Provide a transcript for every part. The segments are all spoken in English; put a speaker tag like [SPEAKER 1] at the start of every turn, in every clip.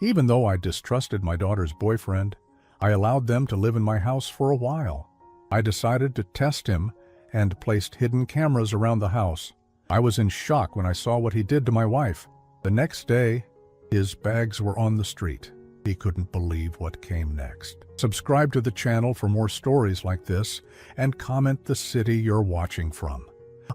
[SPEAKER 1] Even though I distrusted my daughter's boyfriend, I allowed them to live in my house for a while. I decided to test him and placed hidden cameras around the house. I was in shock when I saw what he did to my wife. The next day, his bags were on the street. He couldn't believe what came next. Subscribe to the channel for more stories like this and comment the city you're watching from.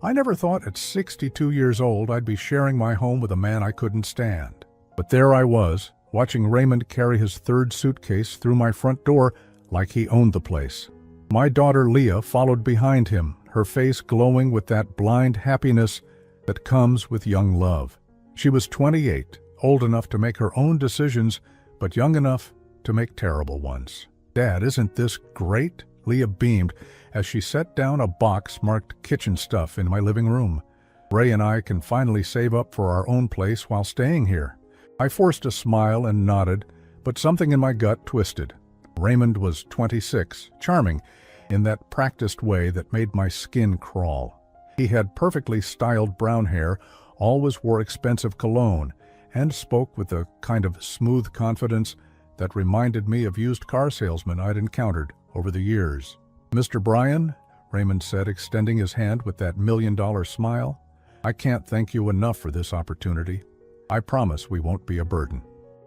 [SPEAKER 1] I never thought at 62 years old I'd be sharing my home with a man I couldn't stand. But there I was, watching Raymond carry his third suitcase through my front door like he owned the place. My daughter Leah followed behind him, her face glowing with that blind happiness that comes with young love. She was 28, old enough to make her own decisions, but young enough to make terrible ones. "Dad, isn't this great?" Leah beamed as she set down a box marked kitchen stuff in my living room. "Ray and I can finally save up for our own place while staying here." I forced a smile and nodded, but something in my gut twisted. Raymond was 26, charming, in that practiced way that made my skin crawl. He had perfectly styled brown hair, always wore expensive cologne, and spoke with a kind of smooth confidence that reminded me of used car salesmen I'd encountered over the years. "Mr. Bryan," Raymond said, extending his hand with that million-dollar smile, "I can't thank you enough for this opportunity. I promise we won't be a burden."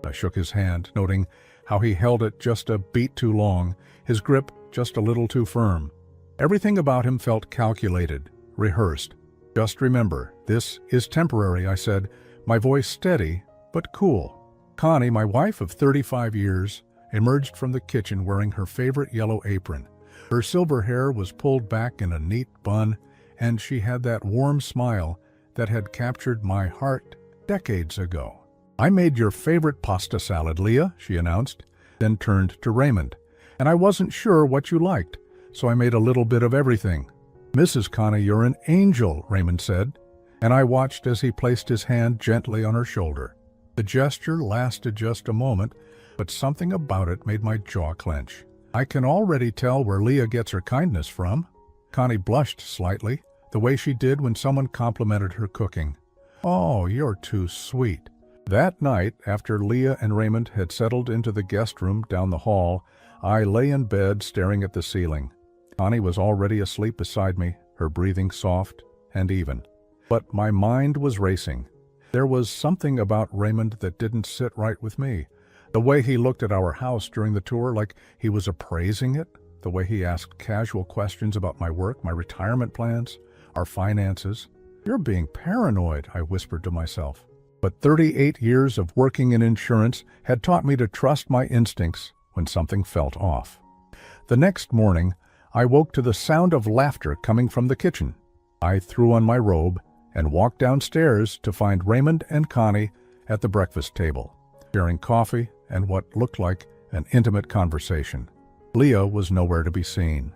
[SPEAKER 1] I shook his hand, noting how he held it just a beat too long, his grip just a little too firm. Everything about him felt calculated, rehearsed. "Just remember, this is temporary," I said, my voice steady but cool. Connie, my wife of 35 years, emerged from the kitchen wearing her favorite yellow apron. Her silver hair was pulled back in a neat bun, and she had that warm smile that had captured my heart decades ago. "I made your favorite pasta salad, Leah," she announced, then turned to Raymond. "And I wasn't sure what you liked, so I made a little bit of everything." "Mrs. Connie, you're an angel," Raymond said, and I watched as he placed his hand gently on her shoulder. The gesture lasted just a moment, but something about it made my jaw clench. I can already tell where Leah gets her kindness from. Connie blushed slightly, the way she did when someone complimented her cooking. "Oh, you're too sweet." That night, after Leah and Raymond had settled into the guest room down the hall, I lay in bed staring at the ceiling. Connie was already asleep beside me, her breathing soft and even. But my mind was racing. There was something about Raymond that didn't sit right with me. The way he looked at our house during the tour like he was appraising it, the way he asked casual questions about my work, my retirement plans, our finances. "You're being paranoid," I whispered to myself. But 38 years of working in insurance had taught me to trust my instincts when something felt off. The next morning, I woke to the sound of laughter coming from the kitchen. I threw on my robe and walked downstairs to find Raymond and Connie at the breakfast table, sharing coffee and what looked like an intimate conversation. Leah was nowhere to be seen.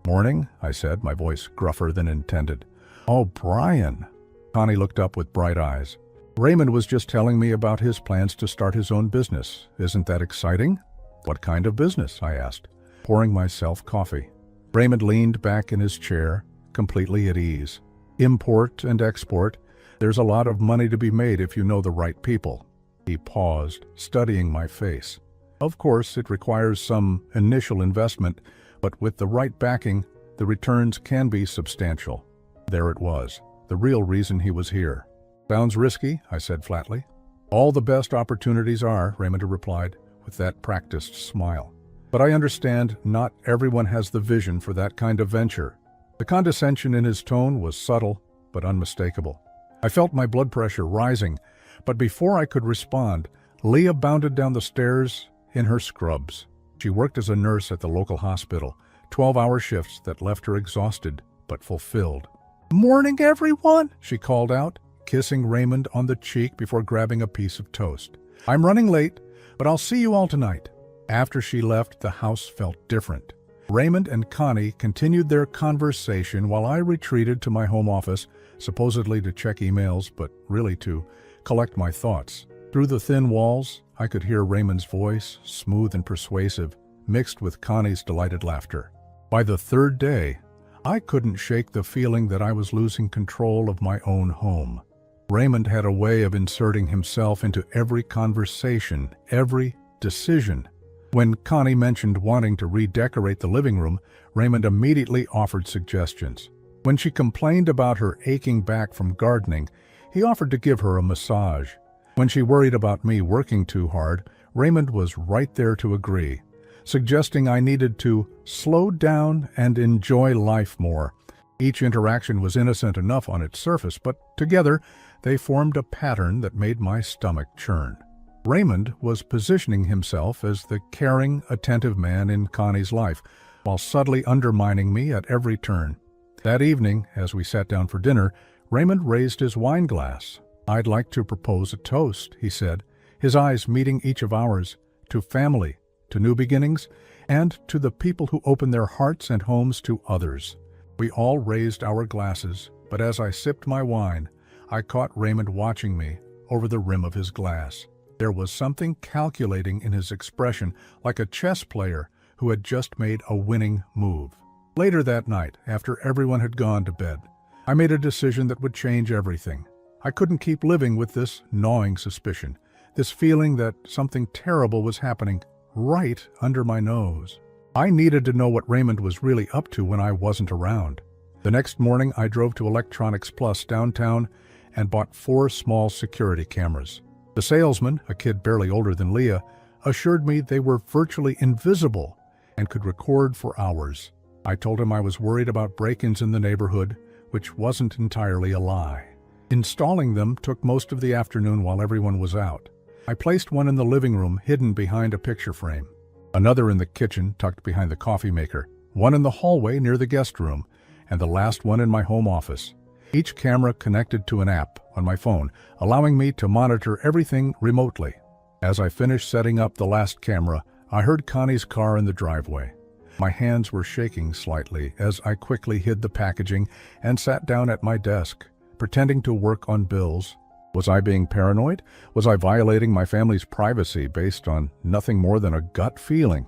[SPEAKER 1] "Morning," I said, my voice gruffer than intended. "Oh, Bryan." Connie looked up with bright eyes. "Raymond was just telling me about his plans to start his own business. Isn't that exciting?" "What kind of business?" I asked, pouring myself coffee. Raymond leaned back in his chair, completely at ease. "Import and export. There's a lot of money to be made if you know the right people." He paused, studying my face. "Of course, it requires some initial investment, but with the right backing, the returns can be substantial." There it was, the real reason he was here. "Sounds risky," I said flatly. "All the best opportunities are," Raymond replied, with that practiced smile. "But I understand not everyone has the vision for that kind of venture." The condescension in his tone was subtle but unmistakable. I felt my blood pressure rising, but before I could respond, Leah bounded down the stairs in her scrubs. She worked as a nurse at the local hospital, 12-hour shifts that left her exhausted but fulfilled. "Morning, everyone," she called out, kissing Raymond on the cheek before grabbing a piece of toast. "I'm running late, but I'll see you all tonight." After she left, the house felt different. Raymond and Connie continued their conversation while I retreated to my home office, supposedly to check emails, but really to collect my thoughts. Through the thin walls, I could hear Raymond's voice, smooth and persuasive, mixed with Connie's delighted laughter. By the third day, I couldn't shake the feeling that I was losing control of my own home. Raymond had a way of inserting himself into every conversation, every decision. When Connie mentioned wanting to redecorate the living room, Raymond immediately offered suggestions. When she complained about her aching back from gardening, he offered to give her a massage. When she worried about me working too hard, Raymond was right there to agree, suggesting I needed to slow down and enjoy life more. Each interaction was innocent enough on its surface, but together they formed a pattern that made my stomach churn. Raymond was positioning himself as the caring, attentive man in Connie's life, while subtly undermining me at every turn. That evening, as we sat down for dinner, Raymond raised his wine glass. "I'd like to propose a toast," he said, his eyes meeting each of ours, "to family, to new beginnings, and to the people who open their hearts and homes to others." We all raised our glasses, but as I sipped my wine, I caught Raymond watching me over the rim of his glass. There was something calculating in his expression, like a chess player who had just made a winning move. Later that night, after everyone had gone to bed, I made a decision that would change everything. I couldn't keep living with this gnawing suspicion, this feeling that something terrible was happening right under my nose. I needed to know what Raymond was really up to when I wasn't around. The next morning, I drove to Electronics Plus downtown and bought 4 small security cameras. The salesman, a kid barely older than Leah, assured me they were virtually invisible and could record for hours. I told him I was worried about break-ins in the neighborhood, which wasn't entirely a lie. Installing them took most of the afternoon while everyone was out. I placed one in the living room, hidden behind a picture frame, another in the kitchen, tucked behind the coffee maker, one in the hallway near the guest room, and the last one in my home office. Each camera connected to an app on my phone, allowing me to monitor everything remotely. As I finished setting up the last camera, I heard Connie's car in the driveway. My hands were shaking slightly as I quickly hid the packaging and sat down at my desk, pretending to work on bills. Was I being paranoid? Was I violating my family's privacy based on nothing more than a gut feeling?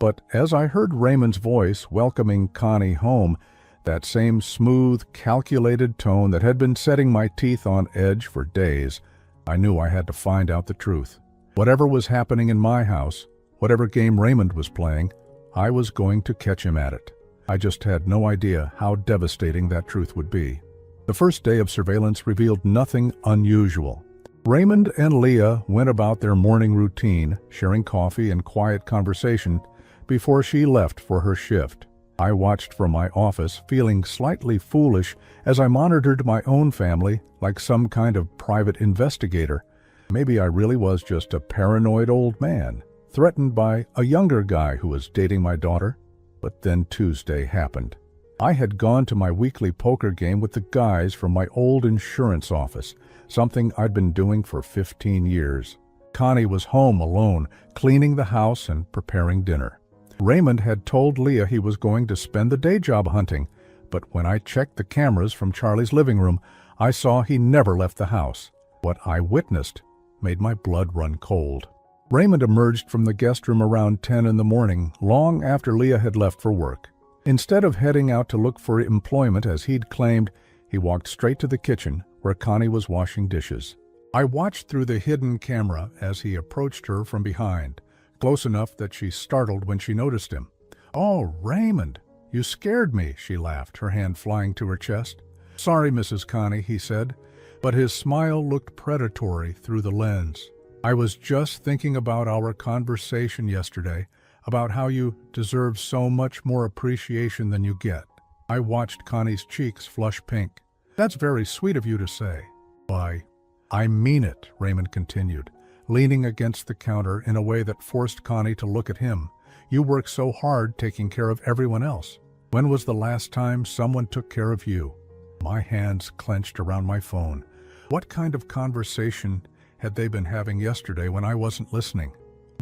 [SPEAKER 1] But as I heard Raymond's voice welcoming Connie home, that same smooth, calculated tone that had been setting my teeth on edge for days, I knew I had to find out the truth. Whatever was happening in my house, whatever game Raymond was playing, I was going to catch him at it. I just had no idea how devastating that truth would be. The first day of surveillance revealed nothing unusual. Raymond and Leah went about their morning routine, sharing coffee and quiet conversation before she left for her shift. I watched from my office, feeling slightly foolish as I monitored my own family like some kind of private investigator. Maybe I really was just a paranoid old man, threatened by a younger guy who was dating my daughter. But then Tuesday happened. I had gone to my weekly poker game with the guys from my old insurance office, something I'd been doing for 15 years. Connie was home alone, cleaning the house and preparing dinner. Raymond had told Leah he was going to spend the day job hunting, but when I checked the cameras from Charlie's living room, I saw he never left the house. What I witnessed made my blood run cold. Raymond emerged from the guest room around 10 in the morning, long after Leah had left for work. Instead of heading out to look for employment as he'd claimed, he walked straight to the kitchen where Connie was washing dishes. I watched through the hidden camera as he approached her from behind, close enough that she startled when she noticed him. "Oh, Raymond, you scared me," she laughed, her hand flying to her chest. "Sorry, Mrs. Connie," he said, but his smile looked predatory through the lens. "I was just thinking about our conversation yesterday, about how you deserve so much more appreciation than you get." I watched Connie's cheeks flush pink. "That's very sweet of you to say." "Why, I mean it," Raymond continued, leaning against the counter in a way that forced Connie to look at him. "You work so hard taking care of everyone else. When was the last time someone took care of you?" My hands clenched around my phone. What kind of conversation had they been having yesterday when I wasn't listening?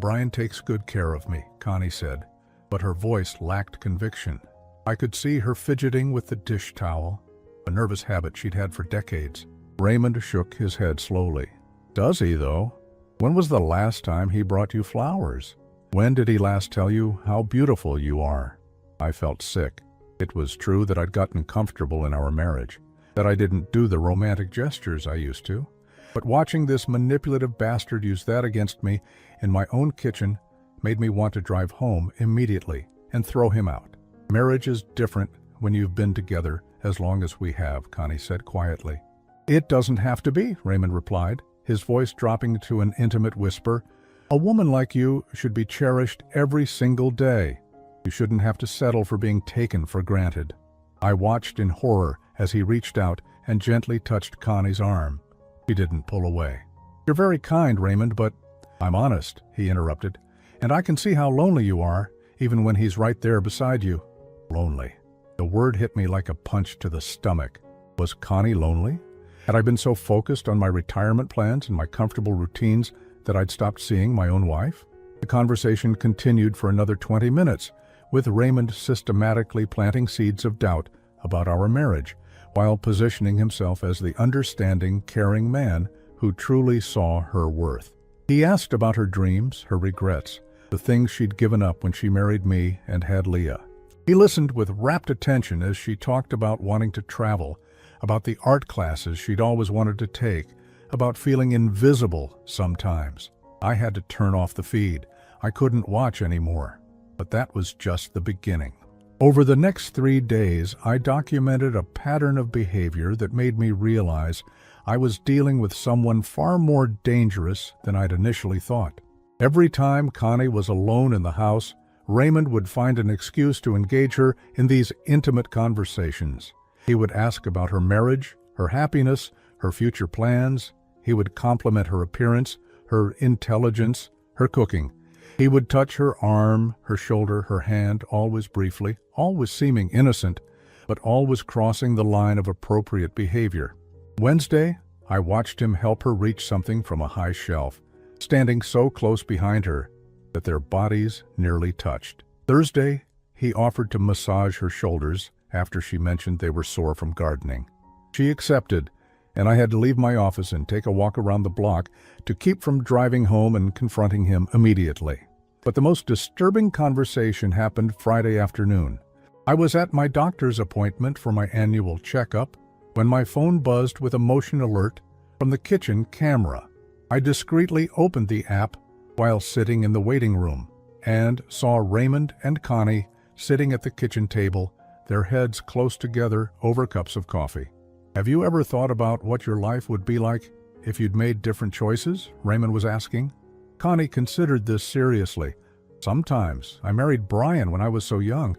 [SPEAKER 1] "Brian takes good care of me," Connie said, but her voice lacked conviction. I could see her fidgeting with the dish towel, a nervous habit she'd had for decades. Raymond shook his head slowly. "Does he, though? When was the last time he brought you flowers? When did he last tell you how beautiful you are?" I felt sick. It was true that I'd gotten comfortable in our marriage, that I didn't do the romantic gestures I used to. But watching this manipulative bastard use that against me in my own kitchen made me want to drive home immediately and throw him out. Marriage is different when you've been together as long as we have, Connie said quietly. It doesn't have to be, Raymond replied, his voice dropping to an intimate whisper. A woman like you should be cherished every single day. You shouldn't have to settle for being taken for granted. I watched in horror as he reached out and gently touched Connie's arm. She didn't pull away. You're very kind, Raymond, but I'm honest, he interrupted, and I can see how lonely you are, even when he's right there beside you. Lonely. The word hit me like a punch to the stomach. Was Connie lonely? Had I been so focused on my retirement plans and my comfortable routines that I'd stopped seeing my own wife? The conversation continued for another 20 minutes, with Raymond systematically planting seeds of doubt about our marriage, while positioning himself as the understanding, caring man who truly saw her worth. He asked about her dreams, her regrets, the things she'd given up when she married me and had Leah. He listened with rapt attention as she talked about wanting to travel, about the art classes she'd always wanted to take, about feeling invisible sometimes. I had to turn off the feed. I couldn't watch anymore. But that was just the beginning. Over the next 3 days, I documented a pattern of behavior that made me realize I was dealing with someone far more dangerous than I'd initially thought. Every time Connie was alone in the house, Raymond would find an excuse to engage her in these intimate conversations. He would ask about her marriage, her happiness, her future plans. He would compliment her appearance, her intelligence, her cooking. He would touch her arm, her shoulder, her hand, always briefly, always seeming innocent, but always crossing the line of appropriate behavior. Wednesday, I watched him help her reach something from a high shelf, standing so close behind her that their bodies nearly touched. Thursday, he offered to massage her shoulders after she mentioned they were sore from gardening. She accepted, and I had to leave my office and take a walk around the block to keep from driving home and confronting him immediately. But the most disturbing conversation happened Friday afternoon. I was at my doctor's appointment for my annual checkup when my phone buzzed with a motion alert from the kitchen camera. I discreetly opened the app while sitting in the waiting room and saw Raymond and Connie sitting at the kitchen table, their heads close together over cups of coffee. Have you ever thought about what your life would be like if you'd made different choices? Raymond was asking. Connie considered this seriously. Sometimes. I married Brian when I was so young.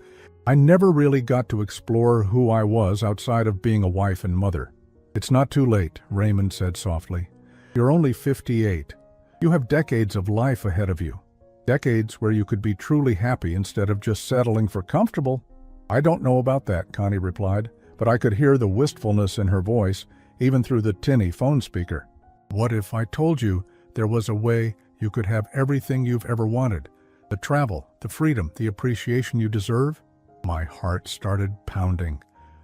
[SPEAKER 1] I never really got to explore who I was outside of being a wife and mother. It's not too late, Raymond said softly. You're only 58. You have decades of life ahead of you. Decades where you could be truly happy instead of just settling for comfortable. I don't know about that, Connie replied, but I could hear the wistfulness in her voice, even through the tinny phone speaker. What if I told you there was a way you could have everything you've ever wanted? The travel, the freedom, the appreciation you deserve? My heart started pounding.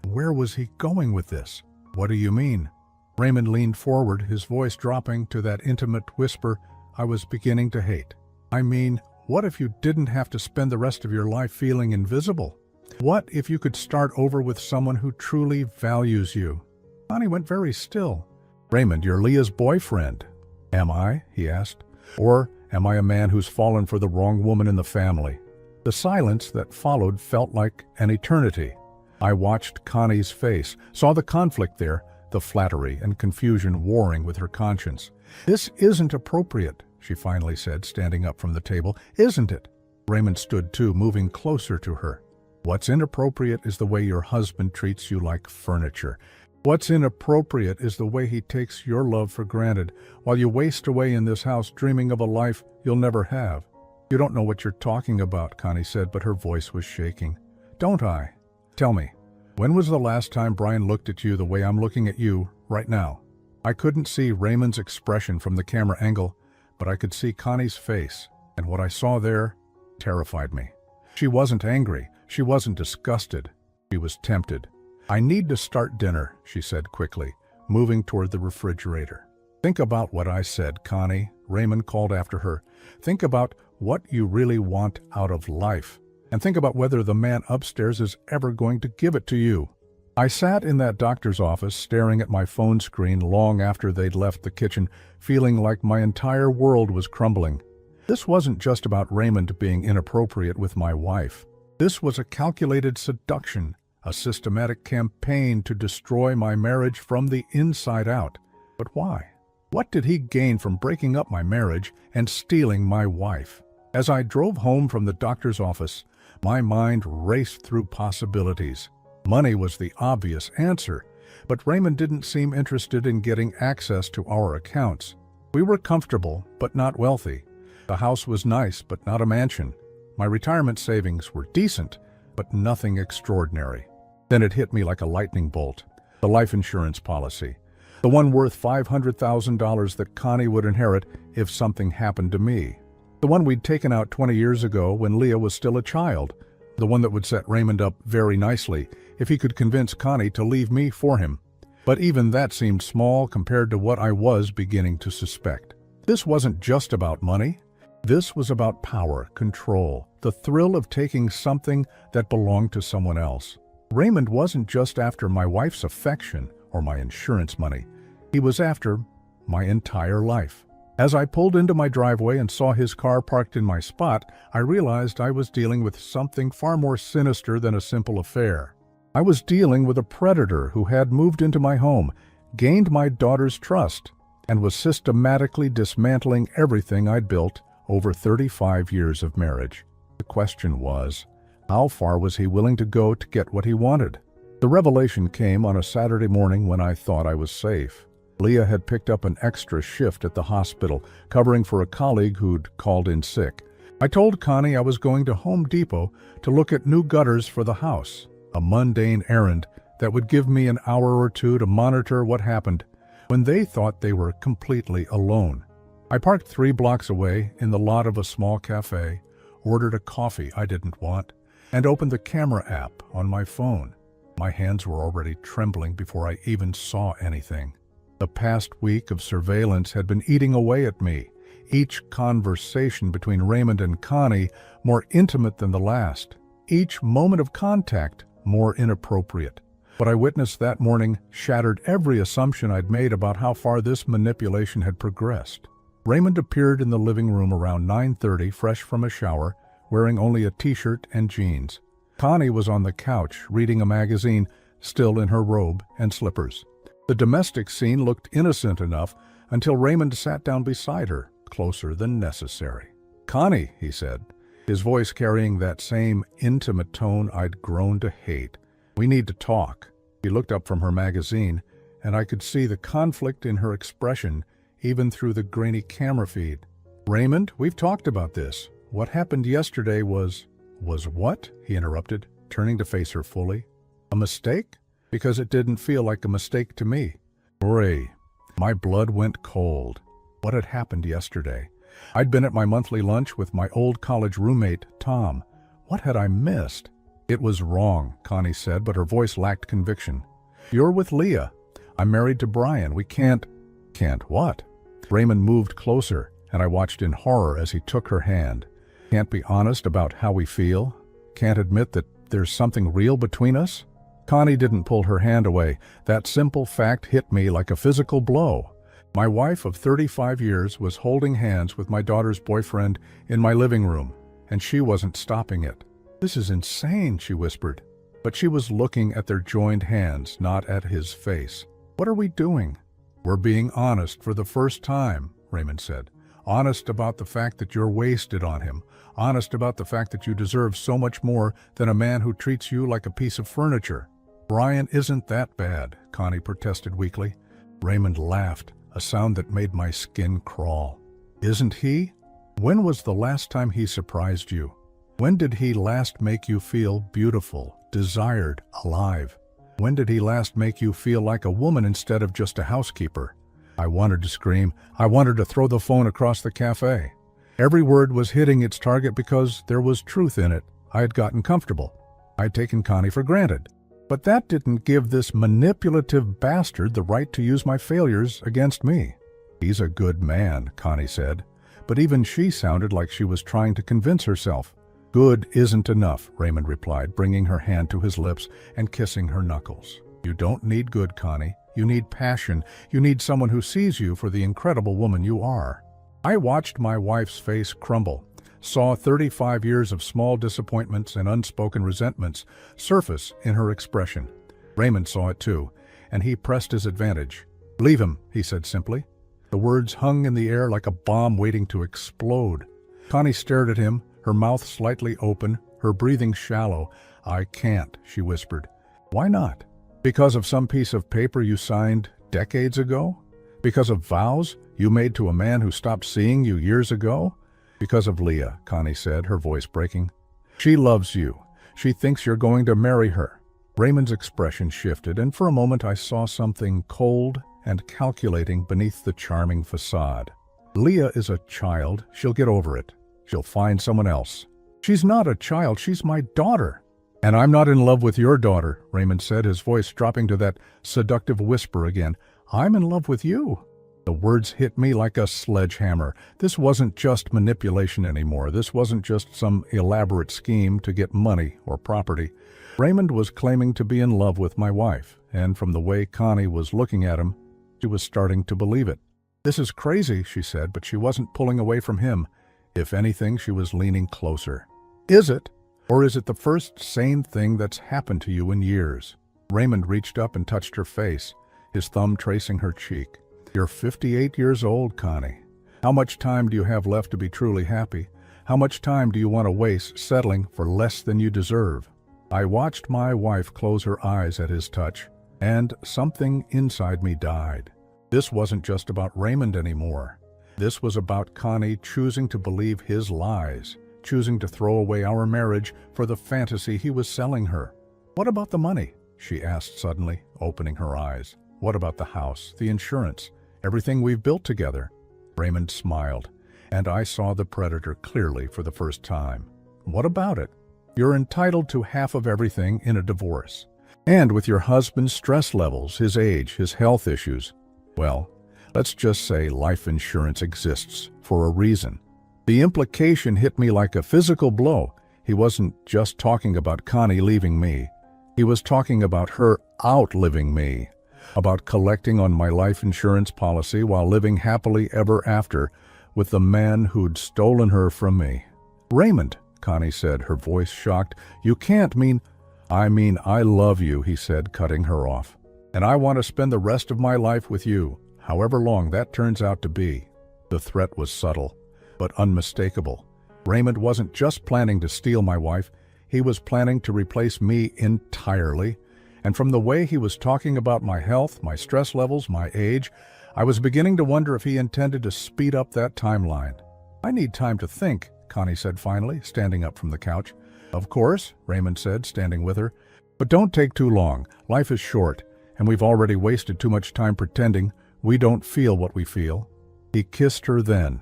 [SPEAKER 1] Where was he going with this? What do you mean? Raymond leaned forward, his voice dropping to that intimate whisper I was beginning to hate. I mean, what if you didn't have to spend the rest of your life feeling invisible? What if you could start over with someone who truly values you? Connie went very still. Raymond, you're Leah's boyfriend. Am I? He asked. Or am I a man who's fallen for the wrong woman in the family? The silence that followed felt like an eternity. I watched Connie's face, saw the conflict there, the flattery and confusion warring with her conscience. This isn't appropriate, she finally said, standing up from the table. Isn't it? Raymond stood too, moving closer to her. What's inappropriate is the way your husband treats you like furniture. What's inappropriate is the way he takes your love for granted while you waste away in this house dreaming of a life you'll never have. You don't know what you're talking about, Connie said, but her voice was shaking. Don't I? Tell me, when was the last time Brian looked at you the way I'm looking at you right now? I couldn't see Raymond's expression from the camera angle, but I could see Connie's face, and what I saw there terrified me. She wasn't angry. She wasn't disgusted. She was tempted. I need to start dinner, she said quickly, moving toward the refrigerator. Think about what I said, Connie, Raymond called after her. Think about what you really want out of life, and think about whether the man upstairs is ever going to give it to you. I sat in that doctor's office staring at my phone screen long after they'd left the kitchen, feeling like my entire world was crumbling. This wasn't just about Raymond being inappropriate with my wife. This was a calculated seduction, a systematic campaign to destroy my marriage from the inside out. But why? What did he gain from breaking up my marriage and stealing my wife? As I drove home from the doctor's office, my mind raced through possibilities. Money was the obvious answer, but Raymond didn't seem interested in getting access to our accounts. We were comfortable, but not wealthy. The house was nice, but not a mansion. My retirement savings were decent, but nothing extraordinary. Then it hit me like a lightning bolt. The life insurance policy. The one worth $500,000 that Connie would inherit if something happened to me. The one we'd taken out 20 years ago when Leah was still a child. The one that would set Raymond up very nicely if he could convince Connie to leave me for him. But even that seemed small compared to what I was beginning to suspect. This wasn't just about money. This was about power, control, the thrill of taking something that belonged to someone else. Raymond wasn't just after my wife's affection or my insurance money. He was after my entire life. As I pulled into my driveway and saw his car parked in my spot, I realized I was dealing with something far more sinister than a simple affair. I was dealing with a predator who had moved into my home, gained my daughter's trust, and was systematically dismantling everything I'd built over 35 years of marriage. The question was, how far was he willing to go to get what he wanted? The revelation came on a Saturday morning when I thought I was safe. Leah had picked up an extra shift at the hospital, covering for a colleague who'd called in sick. I told Connie I was going to Home Depot to look at new gutters for the house, a mundane errand that would give me an hour or two to monitor what happened when they thought they were completely alone. I parked 3 blocks away in the lot of a small cafe, ordered a coffee I didn't want, and opened the camera app on my phone. My hands were already trembling before I even saw anything. The past week of surveillance had been eating away at me, each conversation between Raymond and Connie more intimate than the last, each moment of contact more inappropriate. What I witnessed that morning shattered every assumption I'd made about how far this manipulation had progressed. Raymond appeared in the living room around 9:30, fresh from a shower, wearing only a t-shirt and jeans. Connie was on the couch, reading a magazine, still in her robe and slippers. The domestic scene looked innocent enough until Raymond sat down beside her, closer than necessary. "Connie," he said, his voice carrying that same intimate tone I'd grown to hate. "We need to talk." She looked up from her magazine, and I could see the conflict in her expression, even through the grainy camera feed. "Raymond, we've talked about this. What happened yesterday was..." "Was what?" he interrupted, turning to face her fully. "A mistake?" Because it didn't feel like a mistake to me. Ray, my blood went cold. What had happened yesterday? I'd been at my monthly lunch with my old college roommate, Tom. What had I missed? "It was wrong," Connie said, but her voice lacked conviction. "You're with Leah. I'm married to Brian. We can't..." "Can't what?" Raymond moved closer, and I watched in horror as he took her hand. "Can't be honest about how we feel? Can't admit that there's something real between us?" Connie didn't pull her hand away. That simple fact hit me like a physical blow. My wife of 35 years was holding hands with my daughter's boyfriend in my living room, and she wasn't stopping it. "This is insane," she whispered. But she was looking at their joined hands, not at his face. "What are we doing?" "We're being honest for the first time," Raymond said. "Honest about the fact that you're wasted on him. Honest about the fact that you deserve so much more than a man who treats you like a piece of furniture." "Brian isn't that bad," Connie protested weakly. Raymond laughed, a sound that made my skin crawl. "Isn't he? When was the last time he surprised you? When did he last make you feel beautiful, desired, alive? When did he last make you feel like a woman instead of just a housekeeper?" I wanted to scream. I wanted to throw the phone across the cafe. Every word was hitting its target because there was truth in it. I had gotten comfortable. I'd taken Connie for granted. But that didn't give this manipulative bastard the right to use my failures against me. "He's a good man," Connie said, but even she sounded like she was trying to convince herself. "Good isn't enough," Raymond replied, bringing her hand to his lips and kissing her knuckles. You don't need good, Connie. You need passion. You need someone who sees you for the incredible woman you are. I watched my wife's face crumble, saw 35 years of small disappointments and unspoken resentments surface in her expression. Raymond saw it too, and he pressed his advantage. "Leave him," he said simply. The words hung in the air like a bomb waiting to explode. Connie stared at him, her mouth slightly open, her breathing shallow. "I can't," she whispered. "Why not?" "Because of some piece of paper you signed decades ago? Because of vows you made to a man who stopped seeing you years ago?" "Because of Leah," Connie said, her voice breaking. "She loves you. She thinks you're going to marry her." Raymond's expression shifted, and for a moment I saw something cold and calculating beneath the charming facade. "Leah is a child. She'll get over it. She'll find someone else." "She's not a child. She's my daughter." "And I'm not in love with your daughter," Raymond said, his voice dropping to that seductive whisper again. "I'm in love with you." The words hit me like a sledgehammer. This wasn't just manipulation anymore. This wasn't just some elaborate scheme to get money or property. Raymond was claiming to be in love with my wife, and from the way Connie was looking at him, she was starting to believe it. "This is crazy," she said, but she wasn't pulling away from him. If anything, she was leaning closer. "Is it? Or is it the first sane thing that's happened to you in years?" Raymond reached up and touched her face, his thumb tracing her cheek. "You're 58 years old, Connie. How much time do you have left to be truly happy? How much time do you want to waste settling for less than you deserve?" I watched my wife close her eyes at his touch, and something inside me died. This wasn't just about Raymond anymore. This was about Connie choosing to believe his lies, choosing to throw away our marriage for the fantasy he was selling her. "What about the money?" she asked suddenly, opening her eyes. "What about the house, the insurance, everything we've built together?" Raymond smiled, and I saw the predator clearly for the first time. "What about it? You're entitled to half of everything in a divorce. And with your husband's stress levels, his age, his health issues, well, let's just say life insurance exists for a reason." The implication hit me like a physical blow. He wasn't just talking about Connie leaving me. He was talking about her outliving me, about collecting on my life insurance policy while living happily ever after with the man who'd stolen her from me. "Raymond," Connie said, her voice shocked, "you can't mean—" "I mean I love you," he said, cutting her off. "And I want to spend the rest of my life with you, however long that turns out to be." The threat was subtle, but unmistakable. Raymond wasn't just planning to steal my wife, he was planning to replace me entirely. And from the way he was talking about my health, my stress levels, my age, I was beginning to wonder if he intended to speed up that timeline. "I need time to think," Connie said finally, standing up from the couch. "Of course," Raymond said, standing with her. "But don't take too long. Life is short, and we've already wasted too much time pretending we don't feel what we feel." He kissed her then,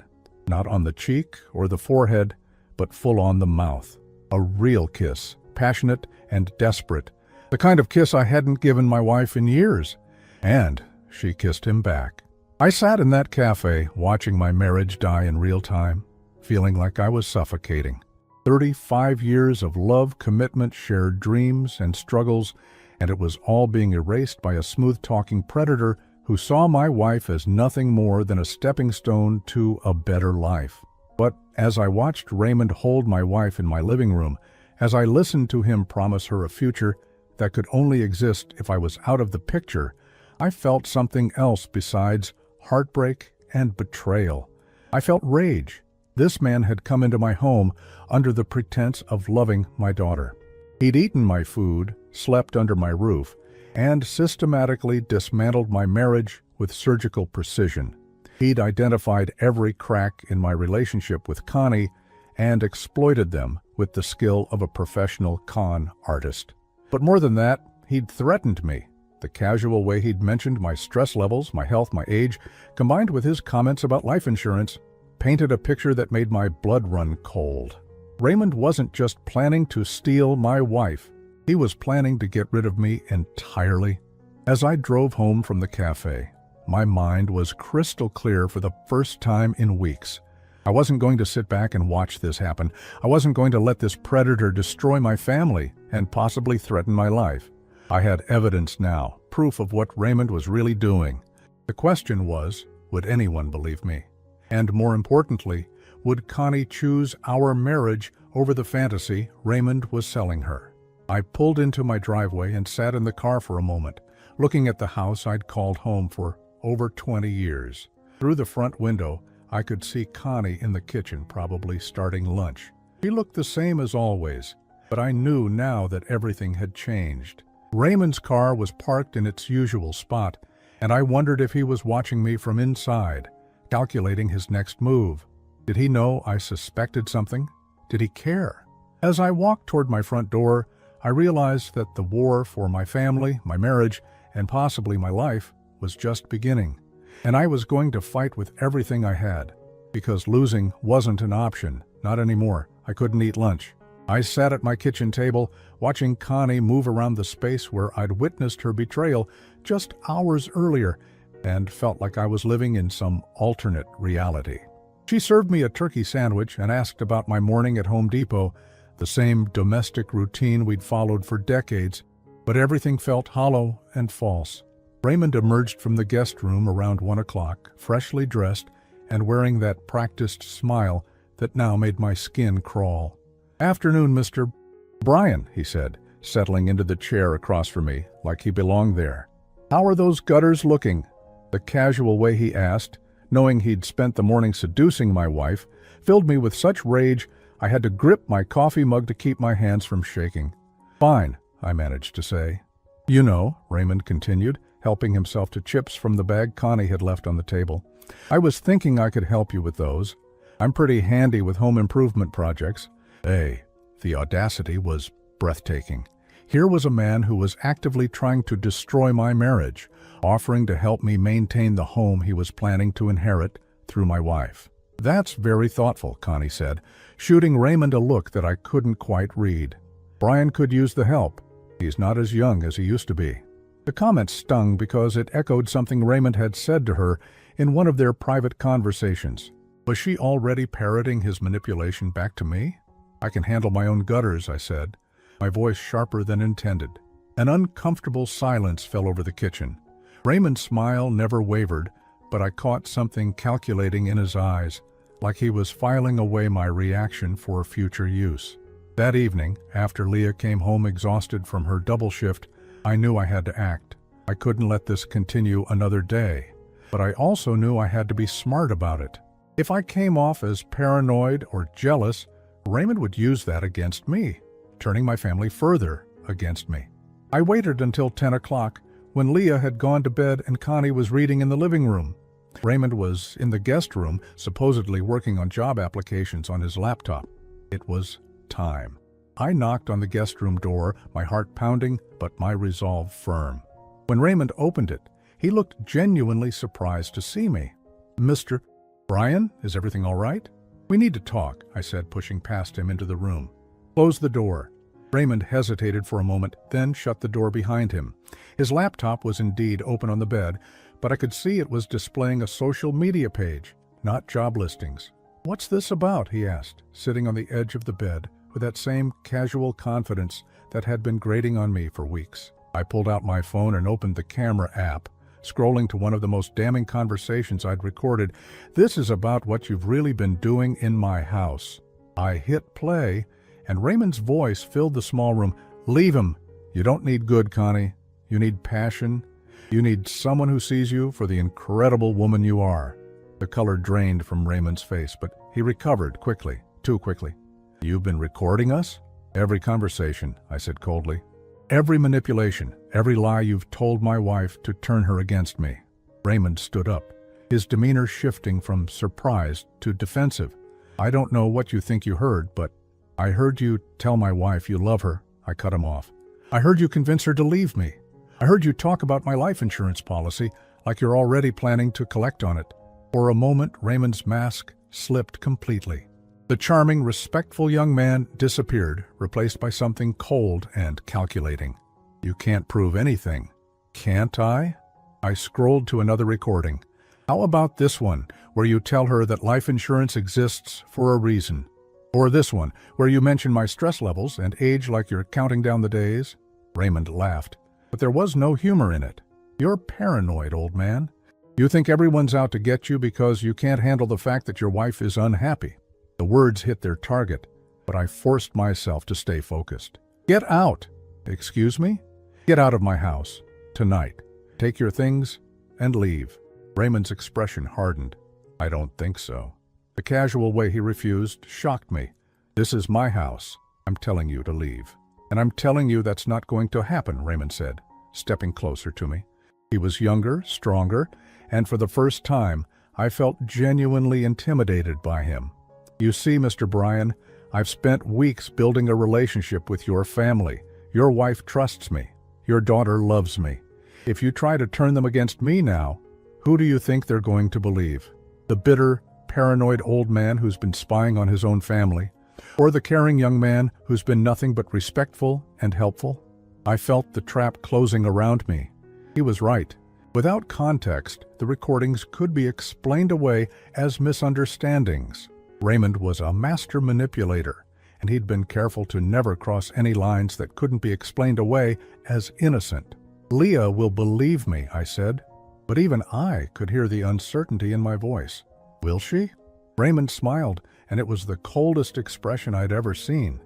[SPEAKER 1] not on the cheek or the forehead, but full on the mouth. A real kiss, passionate and desperate. The kind of kiss I hadn't given my wife in years. And she kissed him back. I sat in that cafe, watching my marriage die in real time, feeling like I was suffocating. 35 years of love, commitment, shared dreams and struggles, and it was all being erased by a smooth-talking predator who saw my wife as nothing more than a stepping stone to a better life. But as I watched Raymond hold my wife in my living room, as I listened to him promise her a future that could only exist if I was out of the picture, I felt something else besides heartbreak and betrayal. I felt rage. This man had come into my home under the pretense of loving my daughter. He'd eaten my food, slept under my roof, and systematically dismantled my marriage with surgical precision. He'd identified every crack in my relationship with Connie and exploited them with the skill of a professional con artist. But more than that, he'd threatened me. The casual way he'd mentioned my stress levels, my health, my age, combined with his comments about life insurance, painted a picture that made my blood run cold. Raymond wasn't just planning to steal my wife. He was planning to get rid of me entirely. As I drove home from the cafe, my mind was crystal clear for the first time in weeks. I wasn't going to sit back and watch this happen. I wasn't going to let this predator destroy my family and possibly threaten my life. I had evidence now, proof of what Raymond was really doing. The question was, would anyone believe me? And more importantly, would Connie choose our marriage over the fantasy Raymond was selling her? I pulled into my driveway and sat in the car for a moment, looking at the house I'd called home for over 20 years. Through the front window, I could see Connie in the kitchen, probably starting lunch. She looked the same as always, but I knew now that everything had changed. Raymond's car was parked in its usual spot, and I wondered if he was watching me from inside, calculating his next move. Did he know I suspected something? Did he care? As I walked toward my front door, I realized that the war for my family, my marriage, and possibly my life was just beginning. And I was going to fight with everything I had, because losing wasn't an option, not anymore. I couldn't eat lunch. I sat at my kitchen table, watching Connie move around the space where I'd witnessed her betrayal just hours earlier, and felt like I was living in some alternate reality. She served me a turkey sandwich and asked about my morning at Home Depot, the same domestic routine we'd followed for decades, but everything felt hollow and false. Raymond emerged from the guest room around 1 o'clock, freshly dressed and wearing that practiced smile that now made my skin crawl. "Afternoon, Mr. Brian," he said, settling into the chair across from me like he belonged there. "How are those gutters looking?" The casual way he asked, knowing he'd spent the morning seducing my wife, filled me with such rage I had to grip my coffee mug to keep my hands from shaking. "Fine," I managed to say. "You know," Raymond continued, helping himself to chips from the bag Connie had left on the table. "I was thinking I could help you with those. I'm pretty handy with home improvement projects." Hey, the audacity was breathtaking. Here was a man who was actively trying to destroy my marriage, offering to help me maintain the home he was planning to inherit through my wife. "That's very thoughtful," Connie said, shooting Raymond a look that I couldn't quite read. "Brian could use the help. He's not as young as he used to be." The comment stung because it echoed something Raymond had said to her in one of their private conversations. Was she already parroting his manipulation back to me? "I can handle my own gutters," I said, my voice sharper than intended. An uncomfortable silence fell over the kitchen. Raymond's smile never wavered, but I caught something calculating in his eyes, like he was filing away my reaction for future use. That evening, after Leah came home exhausted from her double shift, I knew I had to act. I couldn't let this continue another day, but I also knew I had to be smart about it. If I came off as paranoid or jealous, Raymond would use that against me, turning my family further against me. I waited until 10 o'clock, when Leah had gone to bed and Connie was reading in the living room. Raymond was in the guest room, supposedly working on job applications on his laptop. It was time. I knocked on the guest room door, my heart pounding, but my resolve firm. When Raymond opened it, he looked genuinely surprised to see me. "Mr. Brian, is everything all right?" "We need to talk," I said, pushing past him into the room. "Close the door." Raymond hesitated for a moment, then shut the door behind him. His laptop was indeed open on the bed, but I could see it was displaying a social media page, not job listings. "What's this about?" he asked, sitting on the edge of the bed with that same casual confidence that had been grating on me for weeks. I pulled out my phone and opened the camera app, scrolling to one of the most damning conversations I'd recorded. "This is about what you've really been doing in my house." I hit play, and Raymond's voice filled the small room. "Leave him. You don't need good, Connie. You need passion. You need someone who sees you for the incredible woman you are." The color drained from Raymond's face, but he recovered quickly, too quickly. "You've been recording us?" "Every conversation," I said coldly. "Every manipulation, every lie you've told my wife to turn her against me." Raymond stood up, his demeanor shifting from surprised to defensive. "I don't know what you think you heard, but I heard you tell my wife you love her." I cut him off. "I heard you convince her to leave me. I heard you talk about my life insurance policy like you're already planning to collect on it." For a moment, Raymond's mask slipped completely. The charming, respectful young man disappeared, replaced by something cold and calculating. "You can't prove anything." "Can't I?" I scrolled to another recording. "How about this one, where you tell her that life insurance exists for a reason? Or this one, where you mention my stress levels and age like you're counting down the days?" Raymond laughed. but there was no humor in it. "You're paranoid, old man. You think everyone's out to get you because you can't handle the fact that your wife is unhappy." The words hit their target, but I forced myself to stay focused. "Get out." "Excuse me?" "Get out of my house. Tonight. Take your things and leave." Raymond's expression hardened. "I don't think so." The casual way he refused shocked me. "This is my house. I'm telling you to leave." "And I'm telling you that's not going to happen," Raymond said, stepping closer to me. He was younger, stronger, and for the first time, I felt genuinely intimidated by him. "You see, Mr. Bryan, I've spent weeks building a relationship with your family. Your wife trusts me. Your daughter loves me. If you try to turn them against me now, who do you think they're going to believe? The bitter, paranoid old man who's been spying on his own family? Or the caring young man who's been nothing but respectful and helpful?" I felt the trap closing around me. He was right. Without context, the recordings could be explained away as misunderstandings. Raymond was a master manipulator, and he'd been careful to never cross any lines that couldn't be explained away as innocent. "Leah will believe me," I said, but even I could hear the uncertainty in my voice. "Will she?" Raymond smiled, and it was the coldest expression I'd ever seen.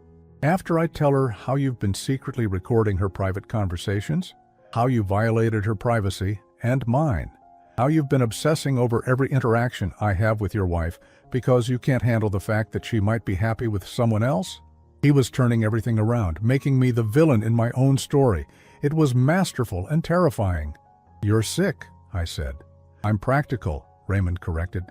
[SPEAKER 1] "After I tell her how you've been secretly recording her private conversations, how you violated her privacy and mine, how you've been obsessing over every interaction I have with your wife because you can't handle the fact that she might be happy with someone else?" He was turning everything around, making me the villain in my own story. It was masterful and terrifying. "You're sick," I said. "I'm practical," Raymond corrected.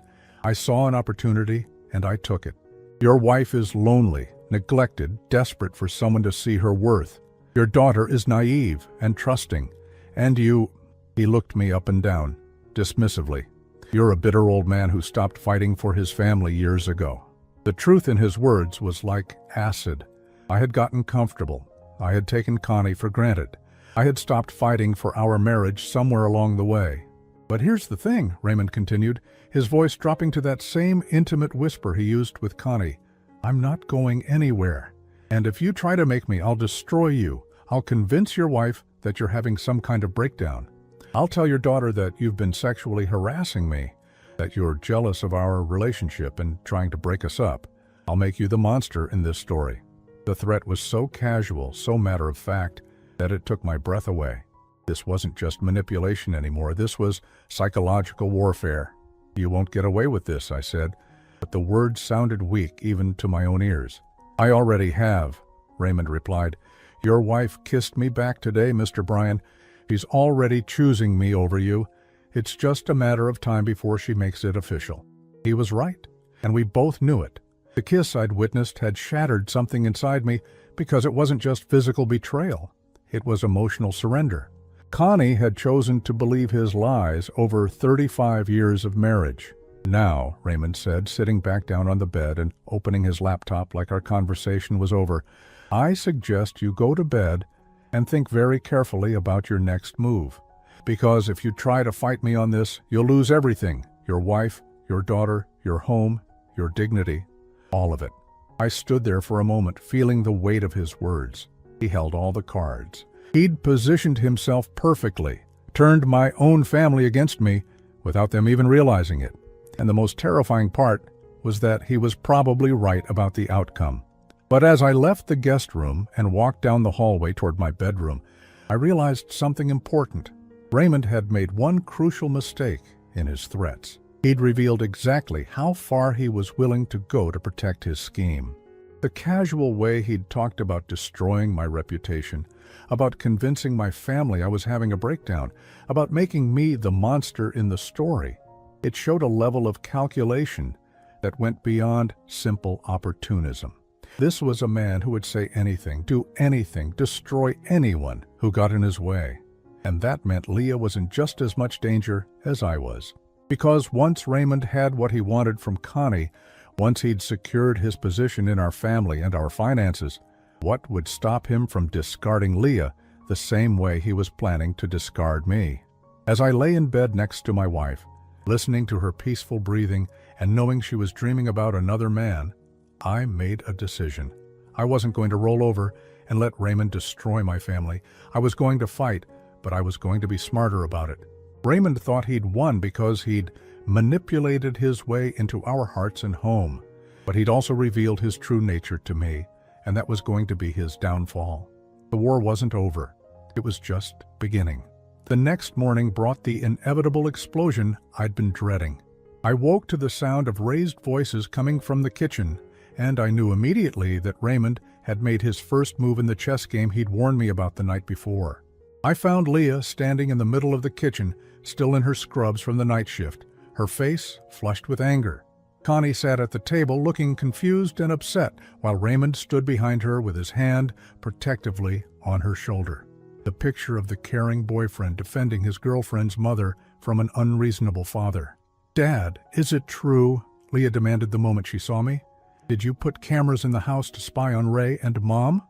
[SPEAKER 1] "I saw an opportunity, and I took it. Your wife is lonely, neglected, desperate for someone to see her worth. Your daughter is naive and trusting, and you—" He looked me up and down, dismissively. "You're a bitter old man who stopped fighting for his family years ago." The truth in his words was like acid. I had gotten comfortable. I had taken Connie for granted. I had stopped fighting for our marriage somewhere along the way. "But here's the thing," Raymond continued, his voice dropping to that same intimate whisper he used with Connie. "I'm not going anywhere. And if you try to make me, I'll destroy you. I'll convince your wife that you're having some kind of breakdown. I'll tell your daughter that you've been sexually harassing me, that you're jealous of our relationship and trying to break us up. I'll make you the monster in this story." The threat was so casual, so matter-of-fact, that it took my breath away. This wasn't just manipulation anymore. This was psychological warfare. "You won't get away with this," I said, but the words sounded weak even to my own ears. "I already have," Raymond replied. "Your wife kissed me back today, Mr. Bryan. She's already choosing me over you. It's just a matter of time before she makes it official." He was right, and we both knew it. The kiss I'd witnessed had shattered something inside me because it wasn't just physical betrayal. It was emotional surrender. Connie had chosen to believe his lies over 35 years of marriage. "Now," Raymond said, sitting back down on the bed and opening his laptop like our conversation was over, "I suggest you go to bed and think very carefully about your next move. Because if you try to fight me on this, you'll lose everything. Your wife, your daughter, your home, your dignity. All of it." I stood there for a moment, feeling the weight of his words. He held all the cards. He'd positioned himself perfectly, turned my own family against me without them even realizing it. And the most terrifying part was that he was probably right about the outcome. But as I left the guest room and walked down the hallway toward my bedroom, I realized something important. Raymond had made one crucial mistake in his threats. He'd revealed exactly how far he was willing to go to protect his scheme. The casual way he'd talked about destroying my reputation, about convincing my family I was having a breakdown, about making me the monster in the story. It showed a level of calculation that went beyond simple opportunism. This was a man who would say anything, do anything, destroy anyone who got in his way. And that meant Leah was in just as much danger as I was. Because once Raymond had what he wanted from Connie, once he'd secured his position in our family and our finances, what would stop him from discarding Leah the same way he was planning to discard me? As I lay in bed next to my wife, listening to her peaceful breathing and knowing she was dreaming about another man, I made a decision. I wasn't going to roll over and let Raymond destroy my family. I was going to fight, but I was going to be smarter about it. Raymond thought he'd won because he'd manipulated his way into our hearts and home, but he'd also revealed his true nature to me, and that was going to be his downfall. The war wasn't over. It was just beginning. The next morning brought the inevitable explosion I'd been dreading. I woke to the sound of raised voices coming from the kitchen, and I knew immediately that Raymond had made his first move in the chess game he'd warned me about the night before. I found Leah standing in the middle of the kitchen, still in her scrubs from the night shift, her face flushed with anger. Connie sat at the table looking confused and upset, while Raymond stood behind her with his hand protectively on her shoulder. The picture of the caring boyfriend defending his girlfriend's mother from an unreasonable father. "Dad, is it true?" Leah demanded the moment she saw me. "Did you put cameras in the house to spy on Ray and Mom?"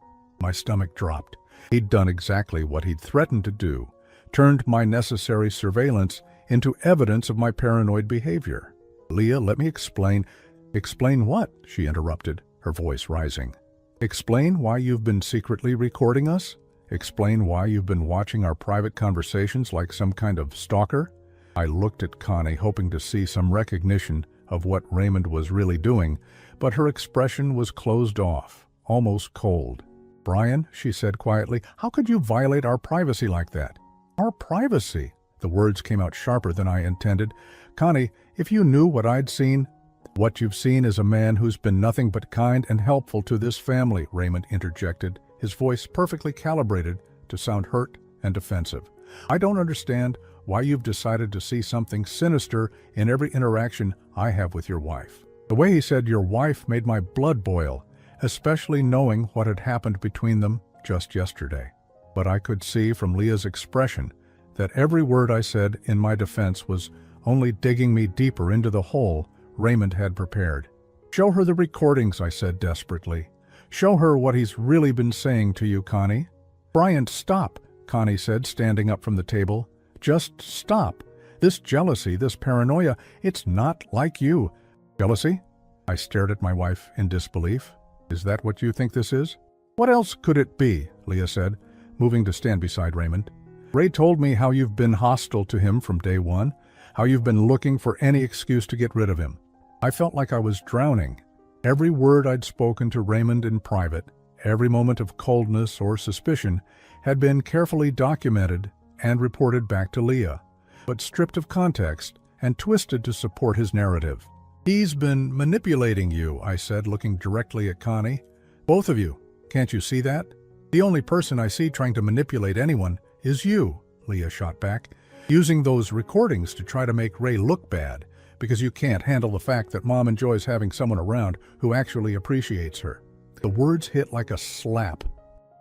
[SPEAKER 1] My stomach dropped. He'd done exactly what he'd threatened to do, turned my necessary surveillance into evidence of my paranoid behavior. "Leah, let me explain." "Explain what?" she interrupted, her voice rising. "Explain why you've been secretly recording us? Explain why you've been watching our private conversations like some kind of stalker?" I looked at Connie, hoping to see some recognition of what Raymond was really doing, but her expression was closed off, almost cold. "Brian," she said quietly, "how could you violate our privacy like that?" "Our privacy?" The words came out sharper than I intended. "Connie, if you knew what I'd seen—" "What you've seen is a man who's been nothing but kind and helpful to this family," Raymond interjected, his voice perfectly calibrated to sound hurt and defensive. "I don't understand why you've decided to see something sinister in every interaction I have with your wife." The way he said "your wife" made my blood boil, especially knowing what had happened between them just yesterday. But I could see from Leah's expression that every word I said in my defense was only digging me deeper into the hole Raymond had prepared. "Show her the recordings," I said desperately. "Show her what he's really been saying to you, Connie." "Brian, stop," Connie said, standing up from the table. "Just stop. This jealousy, this paranoia, it's not like you." "Jealousy?" I stared at my wife in disbelief. "Is that what you think this is?" "What else could it be?" Leah said, moving to stand beside Raymond. "Ray told me how you've been hostile to him from day one, how you've been looking for any excuse to get rid of him." I felt like I was drowning. Every word I'd spoken to Raymond in private, every moment of coldness or suspicion, had been carefully documented and reported back to Leah, but stripped of context and twisted to support his narrative. "He's been manipulating you," I said, looking directly at Connie. "Both of you. Can't you see that? The only person I see trying to manipulate anyone is you," Leah shot back, "using those recordings to try to make Ray look bad, because you can't handle the fact that Mom enjoys having someone around who actually appreciates her." The words hit like a slap.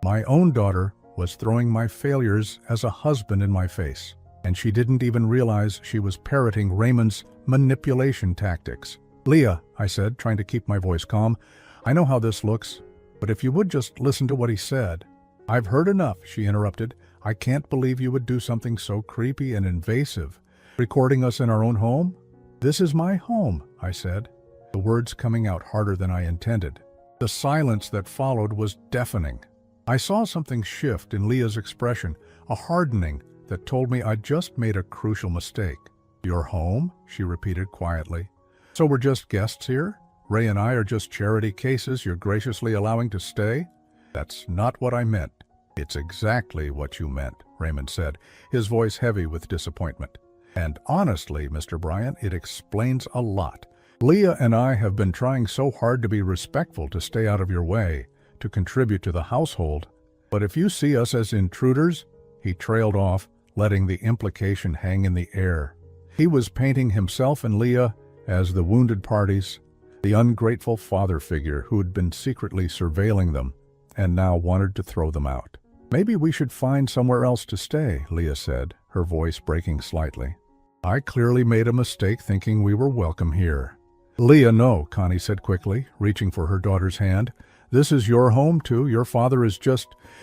[SPEAKER 1] My own daughter was throwing my failures as a husband in my face, and she didn't even realize she was parroting Raymond's manipulation tactics. "Leah," I said, trying to keep my voice calm, "I know how this looks, but if you would just listen to what he said." "I've heard enough," she interrupted. "I can't believe you would do something so creepy and invasive. Recording us in our own home?" "This is my home," I said, the words coming out harder than I intended. The silence that followed was deafening. I saw something shift in Leah's expression, a hardening that told me I'd just made a crucial mistake. "Your home?" she repeated quietly. "So we're just guests here? Ray and I are just charity cases you're graciously allowing to stay?" "That's not what I meant." "It's exactly what you meant," Raymond said, his voice heavy with disappointment. "And honestly, Mr. Bryant, it explains a lot. Leah and I have been trying so hard to be respectful, to stay out of your way, to contribute to the household. But if you see us as intruders—" He trailed off, letting the implication hang in the air. He was painting himself and Leah as the wounded parties, the ungrateful father figure who had been secretly surveilling them and now wanted to throw them out. "Maybe we should find somewhere else to stay," Leah said, her voice breaking slightly. "I clearly made a mistake thinking we were welcome here." "Leah, no," Connie said quickly, reaching for her daughter's hand. "This is your home, too. Your father is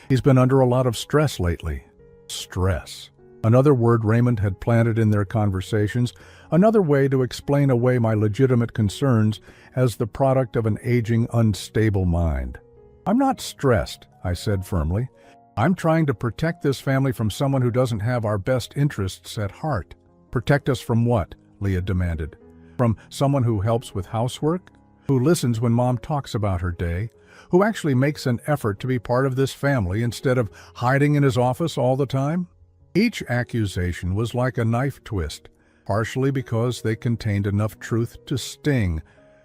[SPEAKER 1] he's been under a lot of stress lately." Stress. Another word Raymond had planted in their conversations, another way to explain away my legitimate concerns as the product of an aging, unstable mind. "I'm not stressed," I said firmly. I'm trying to protect this family from someone who doesn't have our best interests at heart. Protect us from what? Leah demanded. From someone who helps with housework? Who listens when Mom talks about her day? Who actually makes an effort to be part of this family instead of hiding in his office all the time? Each accusation was like a knife twist, partially because they contained enough truth to sting.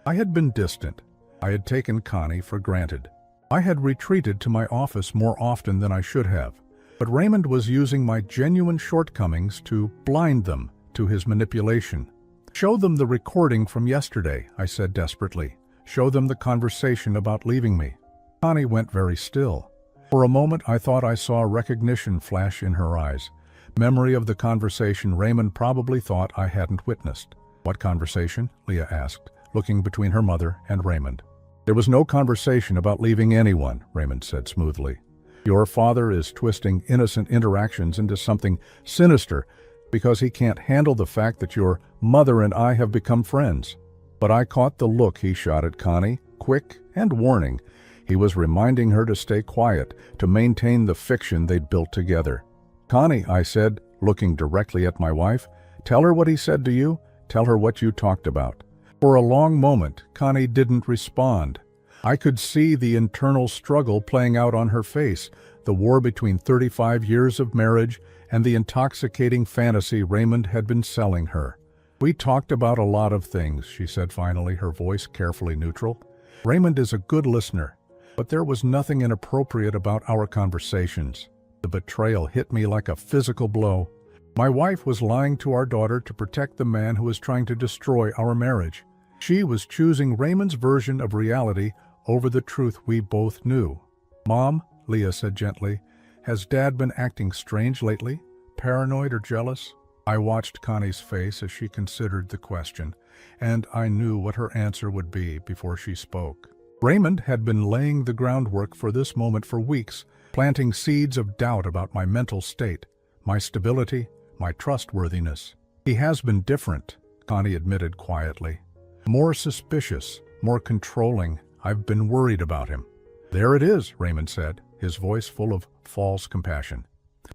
[SPEAKER 1] I had been distant. I had taken Connie for granted. I had retreated to my office more often than I should have, but Raymond was using my genuine shortcomings to blind them to his manipulation. Show them the recording from yesterday, I said desperately. Show them the conversation about leaving me. Connie went very still. For a moment I thought I saw recognition flash in her eyes. Memory of the conversation Raymond probably thought I hadn't witnessed. What conversation? Leah asked, looking between her mother and Raymond. There was no conversation about leaving anyone, Raymond said smoothly. Your father is twisting innocent interactions into something sinister because he can't handle the fact that your mother and I have become friends. But I caught the look he shot at Connie, quick and warning. He was reminding her to stay quiet, to maintain the fiction they'd built together. Connie, I said, looking directly at my wife, tell her what he said to you. Tell her what you talked about. For a long moment, Connie didn't respond. I could see the internal struggle playing out on her face, the war between 35 years of marriage and the intoxicating fantasy Raymond had been selling her. We talked about a lot of things, she said finally, her voice carefully neutral. Raymond is a good listener, but there was nothing inappropriate about our conversations. The betrayal hit me like a physical blow. My wife was lying to our daughter to protect the man who was trying to destroy our marriage. She was choosing Raymond's version of reality over the truth we both knew. Mom, Leah said gently, has Dad been acting strange lately? Paranoid or jealous? I watched Connie's face as she considered the question, and I knew what her answer would be before she spoke. Raymond had been laying the groundwork for this moment for weeks, planting seeds of doubt about my mental state, my stability, my trustworthiness. He has been different, Connie admitted quietly. More suspicious, more controlling. I've been worried about him. There it is, Raymond said, his voice full of false compassion.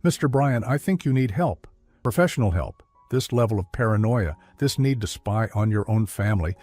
[SPEAKER 1] Mr. Bryan, I think you need help. Professional help. This level of paranoia, this need to spy on your own family,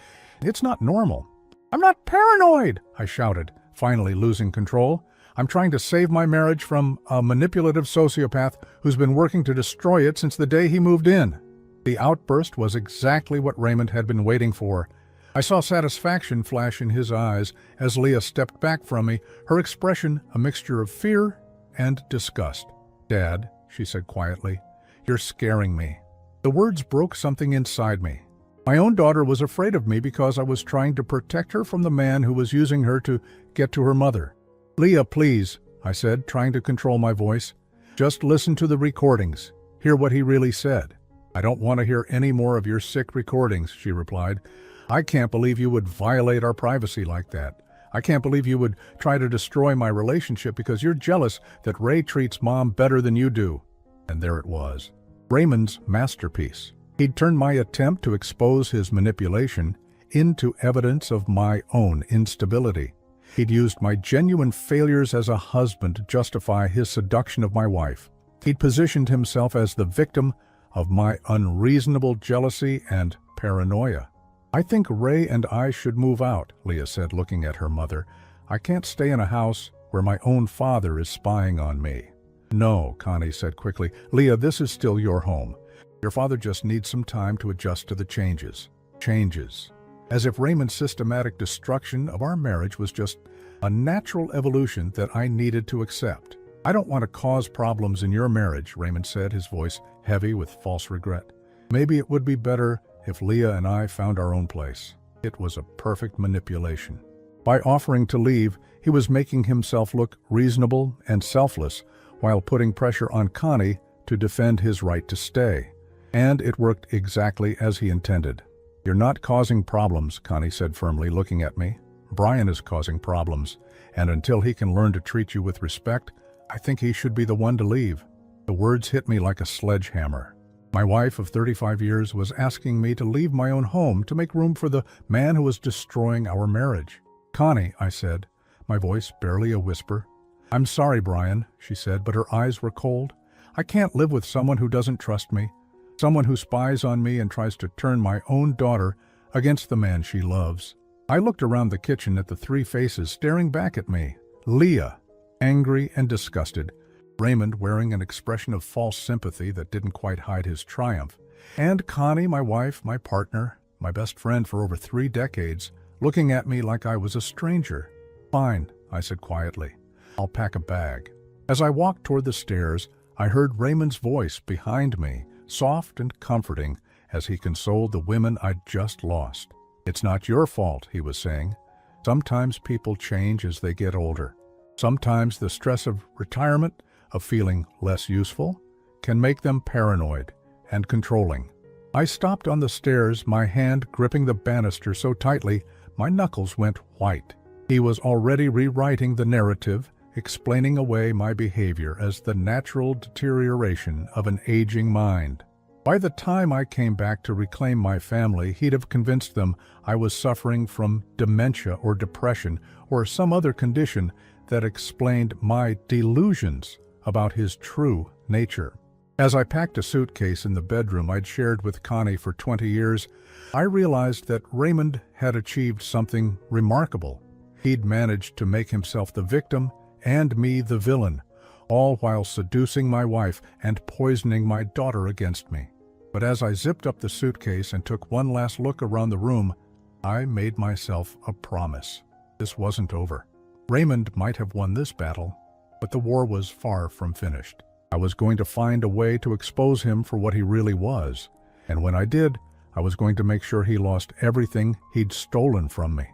[SPEAKER 1] it's not normal. I'm not paranoid, I shouted, finally losing control. I'm trying to save my marriage from a manipulative sociopath who's been working to destroy it since the day he moved in. The outburst was exactly what Raymond had been waiting for. I saw satisfaction flash in his eyes as Leah stepped back from me, her expression a mixture of fear and disgust. Dad, she said quietly, you're scaring me. The words broke something inside me. My own daughter was afraid of me because I was trying to protect her from the man who was using her to get to her mother. Leah, please, I said, trying to control my voice. Just listen to the recordings. Hear what he really said. I don't want to hear any more of your sick recordings, she replied. I can't believe you would violate our privacy like that. I can't believe you would try to destroy my relationship because you're jealous that Ray treats Mom better than you do. And there it was. Raymond's masterpiece. He'd turned my attempt to expose his manipulation into evidence of my own instability. He'd used my genuine failures as a husband to justify his seduction of my wife. He'd positioned himself as the victim of my unreasonable jealousy and paranoia. I think Ray and I should move out, Leah said, looking at her mother. I can't stay in a house where my own father is spying on me. No, Connie said quickly. Leah, this is still your home. Your father just needs some time to adjust to the changes. Changes. As if Raymond's systematic destruction of our marriage was just a natural evolution that I needed to accept. I don't want to cause problems in your marriage, Raymond said, his voice heavy with false regret. Maybe it would be better if Leah and I found our own place. It was a perfect manipulation. By offering to leave, he was making himself look reasonable and selfless while putting pressure on Connie to defend his right to stay. And it worked exactly as he intended. You're not causing problems, Connie said firmly, looking at me. Bryan is causing problems, and until he can learn to treat you with respect, I think he should be the one to leave. The words hit me like a sledgehammer. My wife of 35 years was asking me to leave my own home to make room for the man who was destroying our marriage. Connie, I said, my voice barely a whisper, "I'm sorry, Brian," she said, but her eyes were cold. "I can't live with someone who doesn't trust me, someone who spies on me and tries to turn my own daughter against the man she loves." I looked around the kitchen at the three faces staring back at me. Leah, angry and disgusted. Raymond, wearing an expression of false sympathy that didn't quite hide his triumph. And Connie, my wife, my partner, my best friend for over 3 decades, looking at me like I was a stranger. "Fine," I said quietly. "I'll pack a bag." As I walked toward the stairs, I heard Raymond's voice behind me, soft and comforting, as he consoled the women I'd just lost. "It's not your fault," he was saying. "Sometimes people change as they get older. Sometimes the stress of retirement, of feeling less useful, can make them paranoid and controlling." I stopped on the stairs, my hand gripping the banister so tightly my knuckles went white. He was already rewriting the narrative, explaining away my behavior as the natural deterioration of an aging mind. By the time I came back to reclaim my family, he'd have convinced them I was suffering from dementia or depression or some other condition that explained my delusions about his true nature. As I packed a suitcase in the bedroom I'd shared with Connie for 20 years, I realized that Raymond had achieved something remarkable. He'd managed to make himself the victim and me the villain, all while seducing my wife and poisoning my daughter against me. But as I zipped up the suitcase and took one last look around the room, I made myself a promise. This wasn't over. Raymond might have won this battle, but the war was far from finished. I was going to find a way to expose him for what he really was, and when I did, I was going to make sure he lost everything he'd stolen from me.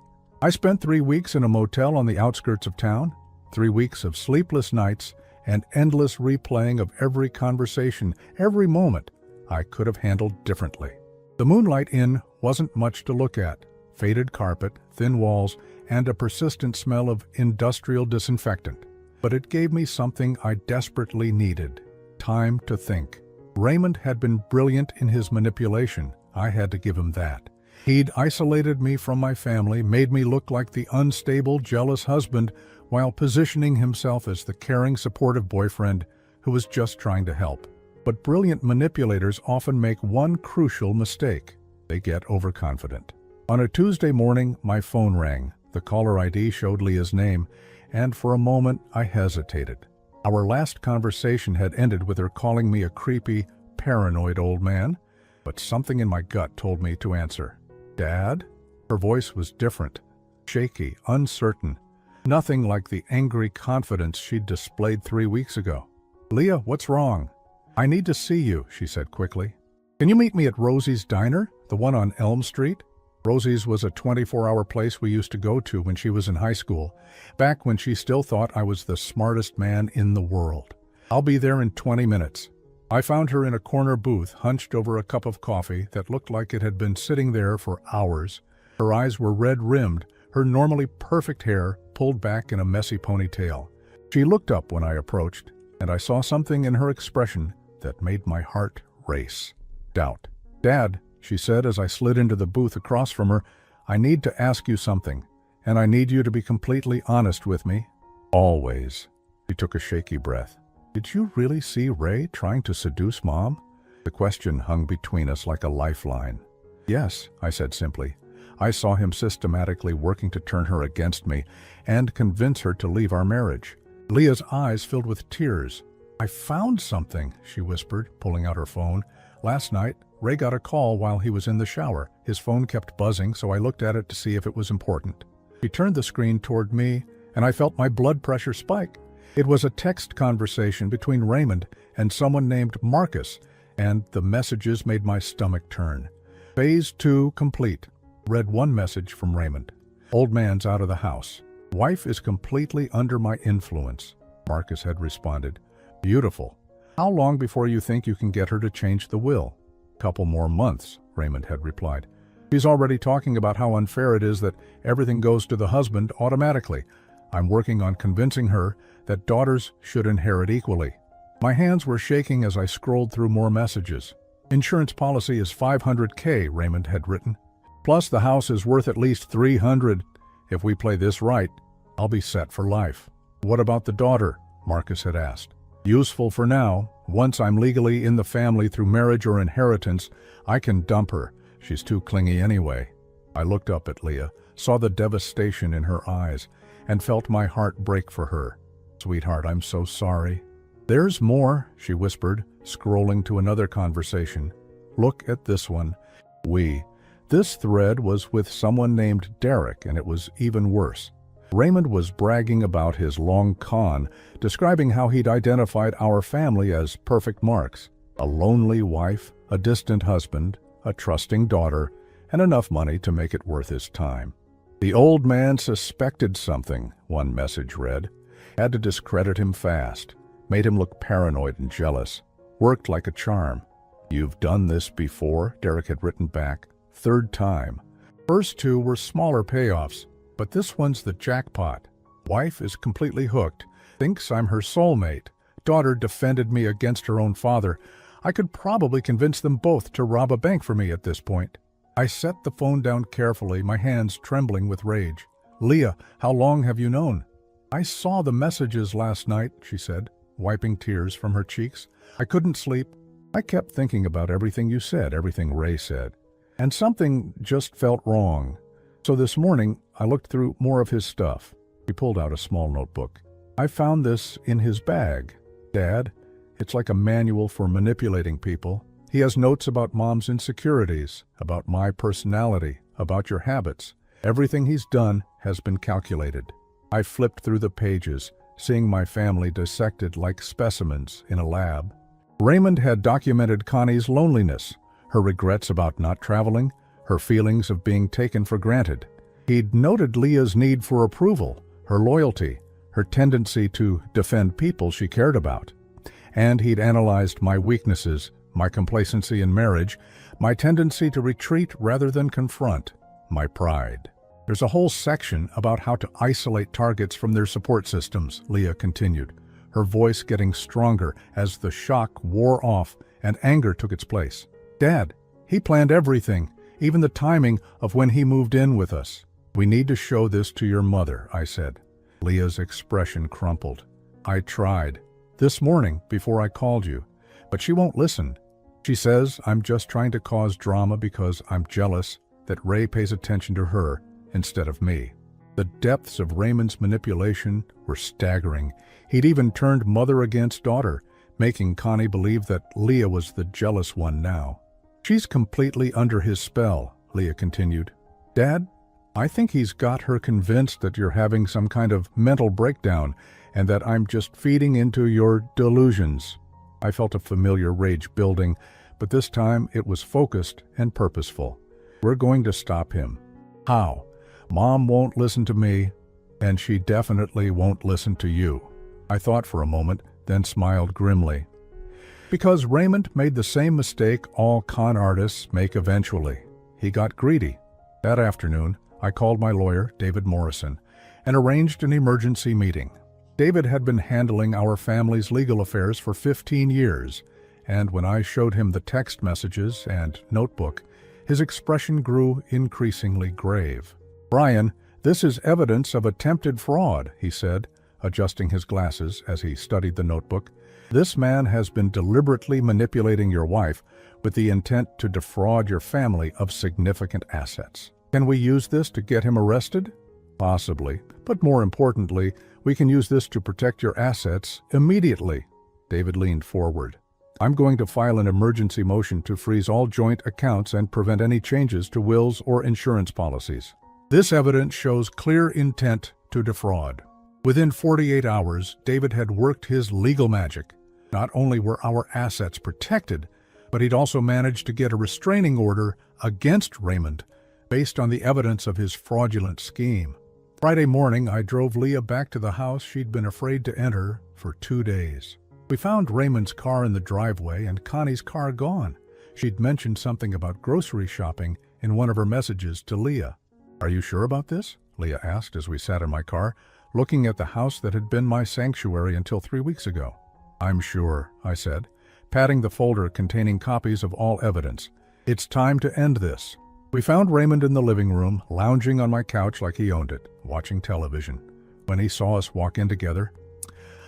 [SPEAKER 1] I spent 3 weeks in a motel on the outskirts of town, 3 weeks of sleepless nights and endless replaying of every conversation, every moment I could have handled differently. The Moonlight Inn wasn't much to look at. Faded carpet, thin walls, and a persistent smell of industrial disinfectant. But it gave me something I desperately needed: time to think. Raymond had been brilliant in his manipulation. I had to give him that. He'd isolated me from my family, made me look like the unstable, jealous husband, while positioning himself as the caring, supportive boyfriend who was just trying to help. But brilliant manipulators often make one crucial mistake. They get overconfident. On a Tuesday morning, my phone rang. The caller ID showed Leah's name, and for a moment I hesitated. Our last conversation had ended with her calling me a creepy, paranoid old man, but something in my gut told me to answer. "Dad?" Her voice was different, shaky, uncertain, nothing like the angry confidence she'd displayed 3 weeks ago. "Leah, what's wrong?" "I need to see you," she said quickly. "Can you meet me at Rosie's Diner, the one on Elm Street?" Rosie's was a 24-hour place we used to go to when she was in high school, back when she still thought I was the smartest man in the world. "I'll be there in 20 minutes. I found her in a corner booth, hunched over a cup of coffee that looked like it had been sitting there for hours. Her eyes were red-rimmed, her normally perfect hair pulled back in a messy ponytail. She looked up when I approached, and I saw something in her expression that made my heart race. Doubt. "Dad," she said as I slid into the booth across from her, "I need to ask you something, and I need you to be completely honest with me." "Always." She took a shaky breath. "Did you really see Ray trying to seduce Mom?" The question hung between us like a lifeline. "Yes," I said simply. "I saw him systematically working to turn her against me and convince her to leave our marriage." Leah's eyes filled with tears. "I found something," she whispered, pulling out her phone. "Last night, Ray got a call while he was in the shower. His phone kept buzzing, so I looked at it to see if it was important." She turned the screen toward me, and I felt my blood pressure spike. It was a text conversation between Raymond and someone named Marcus, and the messages made my stomach turn. "Phase 2 complete." Read one message from Raymond. "Old man's out of the house. Wife is completely under my influence," Marcus had responded. "Beautiful. How long before you think you can get her to change the will?" "Couple more months," Raymond had replied. "She's already talking about how unfair it is that everything goes to the husband automatically. I'm working on convincing her that daughters should inherit equally." My hands were shaking as I scrolled through more messages. "Insurance policy is $500K, Raymond had written. "Plus the house is worth at least $300. If we play this right, I'll be set for life." What about the daughter? Marcus had asked. Useful for now. Once I'm legally in the family through marriage or inheritance, I can dump her. She's too clingy anyway. I looked up at Leah, saw the devastation in her eyes, and felt my heart break for her. Sweetheart, I'm so sorry. There's more, she whispered, scrolling to another conversation. Look at this one. This thread was with someone named Derek, and it was even worse. Raymond was bragging about his long con, describing how he'd identified our family as perfect marks. A lonely wife, a distant husband, a trusting daughter, and enough money to make it worth his time. The old man suspected something, one message read. Had to discredit him fast. Made him look paranoid and jealous. Worked like a charm. You've done this before, Derek had written back. Third time. First two were smaller payoffs, but this one's the jackpot. Wife is completely hooked. Thinks I'm her soulmate. Daughter defended me against her own father. I could probably convince them both to rob a bank for me at this point. I set the phone down carefully, my hands trembling with rage. Leah, how long have you known? I saw the messages last night, she said, wiping tears from her cheeks. I couldn't sleep. I kept thinking about everything you said, everything Ray said. And something just felt wrong. So this morning, I looked through more of his stuff. He pulled out a small notebook. I found this in his bag. Dad, it's like a manual for manipulating people. He has notes about Mom's insecurities, about my personality, about your habits. Everything he's done has been calculated. I flipped through the pages, seeing my family dissected like specimens in a lab. Raymond had documented Connie's loneliness, her regrets about not traveling, her feelings of being taken for granted. He'd noted Leah's need for approval, her loyalty, her tendency to defend people she cared about. And he'd analyzed my weaknesses, my complacency in marriage, my tendency to retreat rather than confront, my pride. There's a whole section about how to isolate targets from their support systems, Leah continued, her voice getting stronger as the shock wore off and anger took its place. Dad, he planned everything, even the timing of when he moved in with us. We need to show this to your mother, I said. Leah's expression crumpled. I tried. This morning, before I called you. But she won't listen. She says I'm just trying to cause drama because I'm jealous that Ray pays attention to her instead of me. The depths of Raymond's manipulation were staggering. He'd even turned mother against daughter, making Connie believe that Leah was the jealous one now. She's completely under his spell, Leah continued. Dad, I think he's got her convinced that you're having some kind of mental breakdown and that I'm just feeding into your delusions. I felt a familiar rage building, but this time it was focused and purposeful. We're going to stop him. How? Mom won't listen to me, and she definitely won't listen to you. I thought for a moment, then smiled grimly. Because Raymond made the same mistake all con artists make eventually. He got greedy. That afternoon, I called my lawyer, David Morrison, and arranged an emergency meeting. David had been handling our family's legal affairs for 15 years, and when I showed him the text messages and notebook, his expression grew increasingly grave. Brian, this is evidence of attempted fraud, he said, adjusting his glasses as he studied the notebook. This man has been deliberately manipulating your wife with the intent to defraud your family of significant assets. Can we use this to get him arrested? Possibly, but more importantly, we can use this to protect your assets immediately. David leaned forward. I'm going to file an emergency motion to freeze all joint accounts and prevent any changes to wills or insurance policies. This evidence shows clear intent to defraud. Within 48 hours, David had worked his legal magic. Not only were our assets protected, but he'd also managed to get a restraining order against Raymond based on the evidence of his fraudulent scheme. Friday morning, I drove Leah back to the house she'd been afraid to enter for 2 days. We found Raymond's car in the driveway and Connie's car gone. She'd mentioned something about grocery shopping in one of her messages to Leah. Are you sure about this? Leah asked as we sat in my car, looking at the house that had been my sanctuary until 3 weeks ago. I'm sure, I said, patting the folder containing copies of all evidence. It's time to end this. We found Raymond in the living room, lounging on my couch like he owned it, watching television. when he saw us walk in together.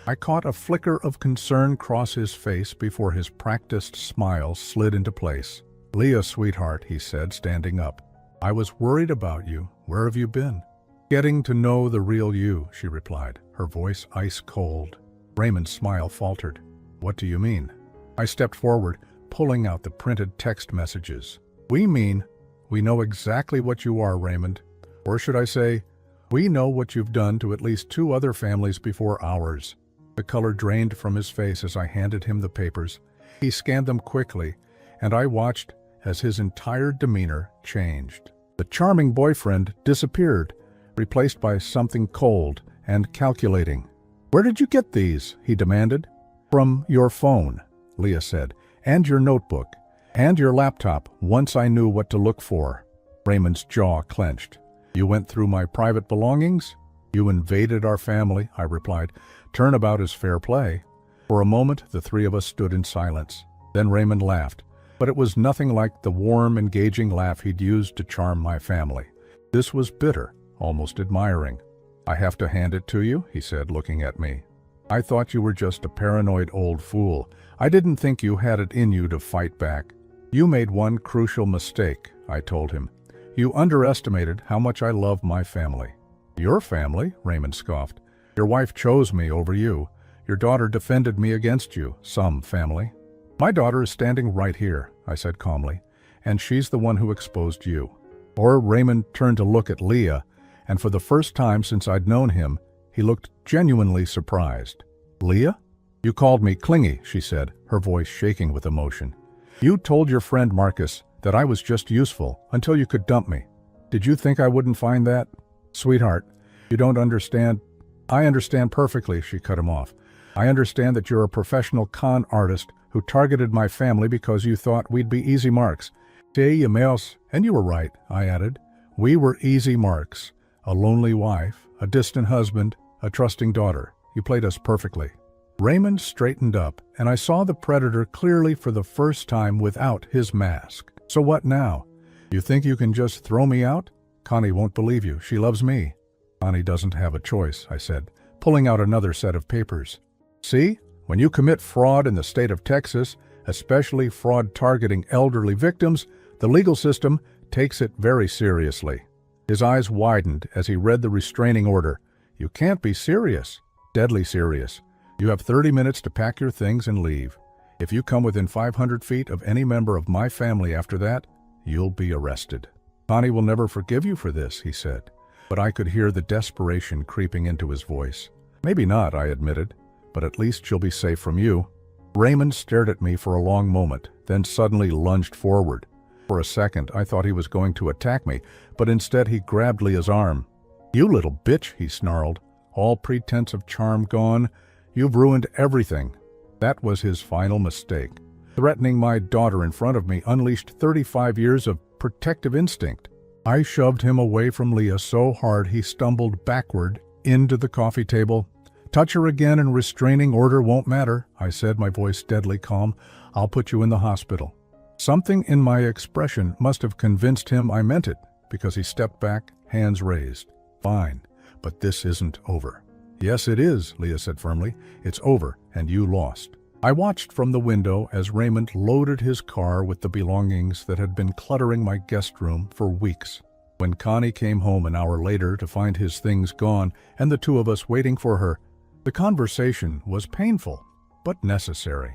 [SPEAKER 1] I caught a flicker of concern cross his face before his practiced smile slid into place. "Leah, sweetheart," he said, standing up. "I was worried about you. Where have you been?" "Getting to know the real you," she replied, her voice ice cold. Raymond's smile faltered. "What do you mean?" I stepped forward, pulling out the printed text messages. "We mean, we know exactly what you are, Raymond. Or should I say, we know what you've done to at least 2 other families before ours." The color drained from his face as I handed him the papers. He scanned them quickly, and I watched as his entire demeanor changed. The charming boyfriend disappeared, replaced by something cold and calculating. "Where did you get these?" he demanded. "From your phone," Leah said, "and your notebook, and your laptop, once I knew what to look for." Raymond's jaw clenched. "You went through my private belongings? You invaded our family," I replied. "Turnabout is fair play." For a moment, the 3 of us stood in silence. Then Raymond laughed, but it was nothing like the warm, engaging laugh he'd used to charm my family. This was bitter, almost admiring. "I have to hand it to you," he said, looking at me. "I thought you were just a paranoid old fool. I didn't think you had it in you to fight back." "You made one crucial mistake," I told him. "You underestimated how much I love my family." "Your family?" Raymond scoffed. "Your wife chose me over you. Your daughter defended me against you, some family." "My daughter is standing right here," I said calmly, "and she's the one who exposed you." Or Raymond turned to look at Leah, and for the first time since I'd known him, he looked genuinely surprised. "Leah? You called me clingy," she said, her voice shaking with emotion. "You told your friend Marcus that I was just useful until you could dump me. Did you think I wouldn't find that?" "Sweetheart, you don't understand." "I understand perfectly," she cut him off. "I understand that you're a professional con artist who targeted my family because you thought we'd be easy marks. Say, mouse, and you were right," I added. "We were easy marks. A lonely wife, a distant husband, a trusting daughter. You played us perfectly." Raymond straightened up, and I saw the predator clearly for the first time without his mask. "So what now? You think you can just throw me out? Connie won't believe you. She loves me." "Connie doesn't have a choice," I said, pulling out another set of papers. "See? When you commit fraud in the state of Texas, especially fraud targeting elderly victims, the legal system takes it very seriously." His eyes widened as he read the restraining order. "You can't be serious." "Deadly serious. You have 30 minutes to pack your things and leave. If you come within 500 feet of any member of my family after that, you'll be arrested." "Connie will never forgive you for this," he said, but I could hear the desperation creeping into his voice. "Maybe not," I admitted, "but at least she'll be safe from you." Raymond stared at me for a long moment, then suddenly lunged forward. For a second, I thought he was going to attack me, but instead he grabbed Leah's arm. "You little bitch," he snarled, "all pretense of charm gone. You've ruined everything." That was his final mistake. Threatening my daughter in front of me unleashed 35 years of protective instinct. I shoved him away from Leah so hard he stumbled backward into the coffee table. "Touch her again and restraining order won't matter," I said, my voice deadly calm. "I'll put you in the hospital." Something in my expression must have convinced him I meant it, because he stepped back, hands raised. "Fine, but this isn't over." "Yes, it is," Leah said firmly. "It's over, and you lost." I watched from the window as Raymond loaded his car with the belongings that had been cluttering my guest room for weeks. When Connie came home an hour later to find his things gone and the 2 of us waiting for her, the conversation was painful, but necessary.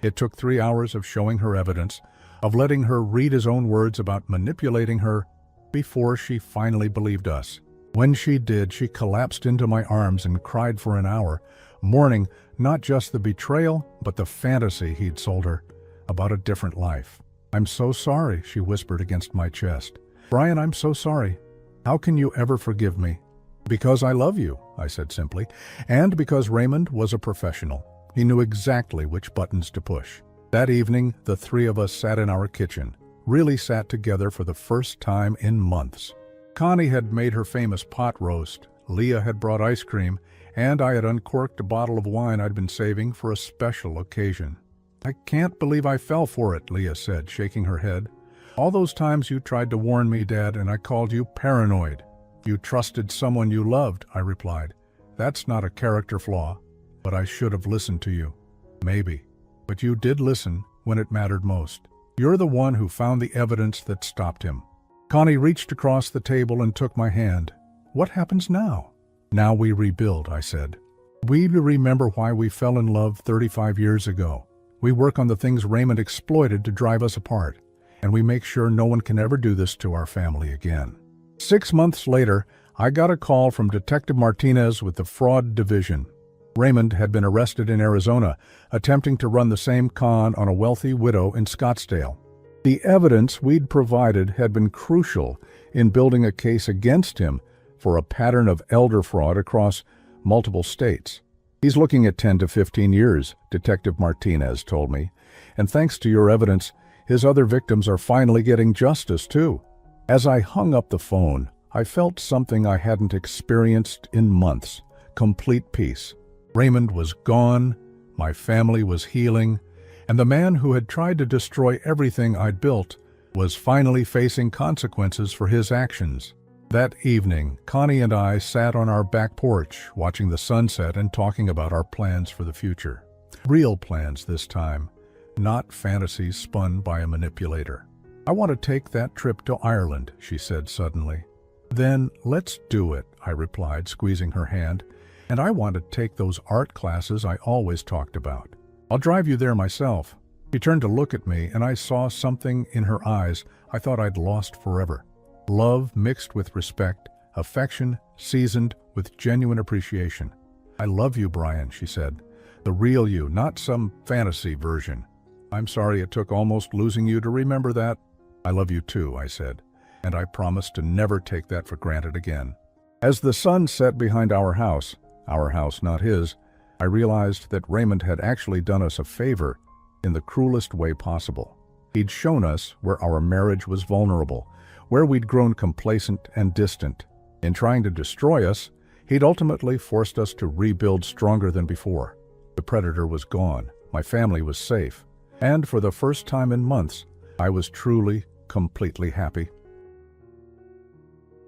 [SPEAKER 1] It took 3 hours of showing her evidence, of letting her read his own words about manipulating her, before she finally believed us. When she did, she collapsed into my arms and cried for an hour, mourning not just the betrayal, but the fantasy he'd sold her about a different life. "I'm so sorry," she whispered against my chest. "Brian, I'm so sorry. How can you ever forgive me?" "Because I love you," I said simply, and because Raymond was a professional. He knew exactly which buttons to push. That evening, the 3 of us sat in our kitchen, really sat together for the first time in months. Connie had made her famous pot roast, Leah had brought ice cream, and I had uncorked a bottle of wine I'd been saving for a special occasion. "I can't believe I fell for it," Leah said, shaking her head. "All those times you tried to warn me, Dad, and I called you paranoid." "You trusted someone you loved," I replied. That's not a character flaw, but I should have listened to you. Maybe. But you did listen when it mattered most. You're the one who found the evidence that stopped him. Connie reached across the table and took my hand. What happens now? Now we rebuild, I said. We remember why we fell in love 35 years ago. We work on the things Raymond exploited to drive us apart, and we make sure no one can ever do this to our family again. 6 months later, I got a call from Detective Martinez with the Fraud Division. Raymond had been arrested in Arizona, attempting to run the same con on a wealthy widow in Scottsdale. The evidence we'd provided had been crucial in building a case against him for a pattern of elder fraud across multiple states. He's looking at 10 to 15 years, Detective Martinez told me, and thanks to your evidence, his other victims are finally getting justice too. As I hung up the phone, I felt something I hadn't experienced in months, complete peace. Raymond was gone, my family was healing, and the man who had tried to destroy everything I'd built was finally facing consequences for his actions. That evening, Connie and I sat on our back porch, watching the sunset and talking about our plans for the future. Real plans this time, not fantasies spun by a manipulator. I want to take that trip to Ireland, she said suddenly. Then let's do it, I replied, squeezing her hand. And I want to take those art classes I always talked about. I'll drive you there myself. She turned to look at me, and I saw something in her eyes I thought I'd lost forever. Love mixed with respect, affection seasoned with genuine appreciation. I love you, Brian, she said. The real you, not some fantasy version. I'm sorry it took almost losing you to remember that. I love you too, I said, and I promised to never take that for granted again. As the sun set behind our house not his, I realized that Raymond had actually done us a favor in the cruelest way possible. He'd shown us where our marriage was vulnerable, where we'd grown complacent and distant. In trying to destroy us, he'd ultimately forced us to rebuild stronger than before. The predator was gone, my family was safe, and for the first time in months, I was truly, completely happy.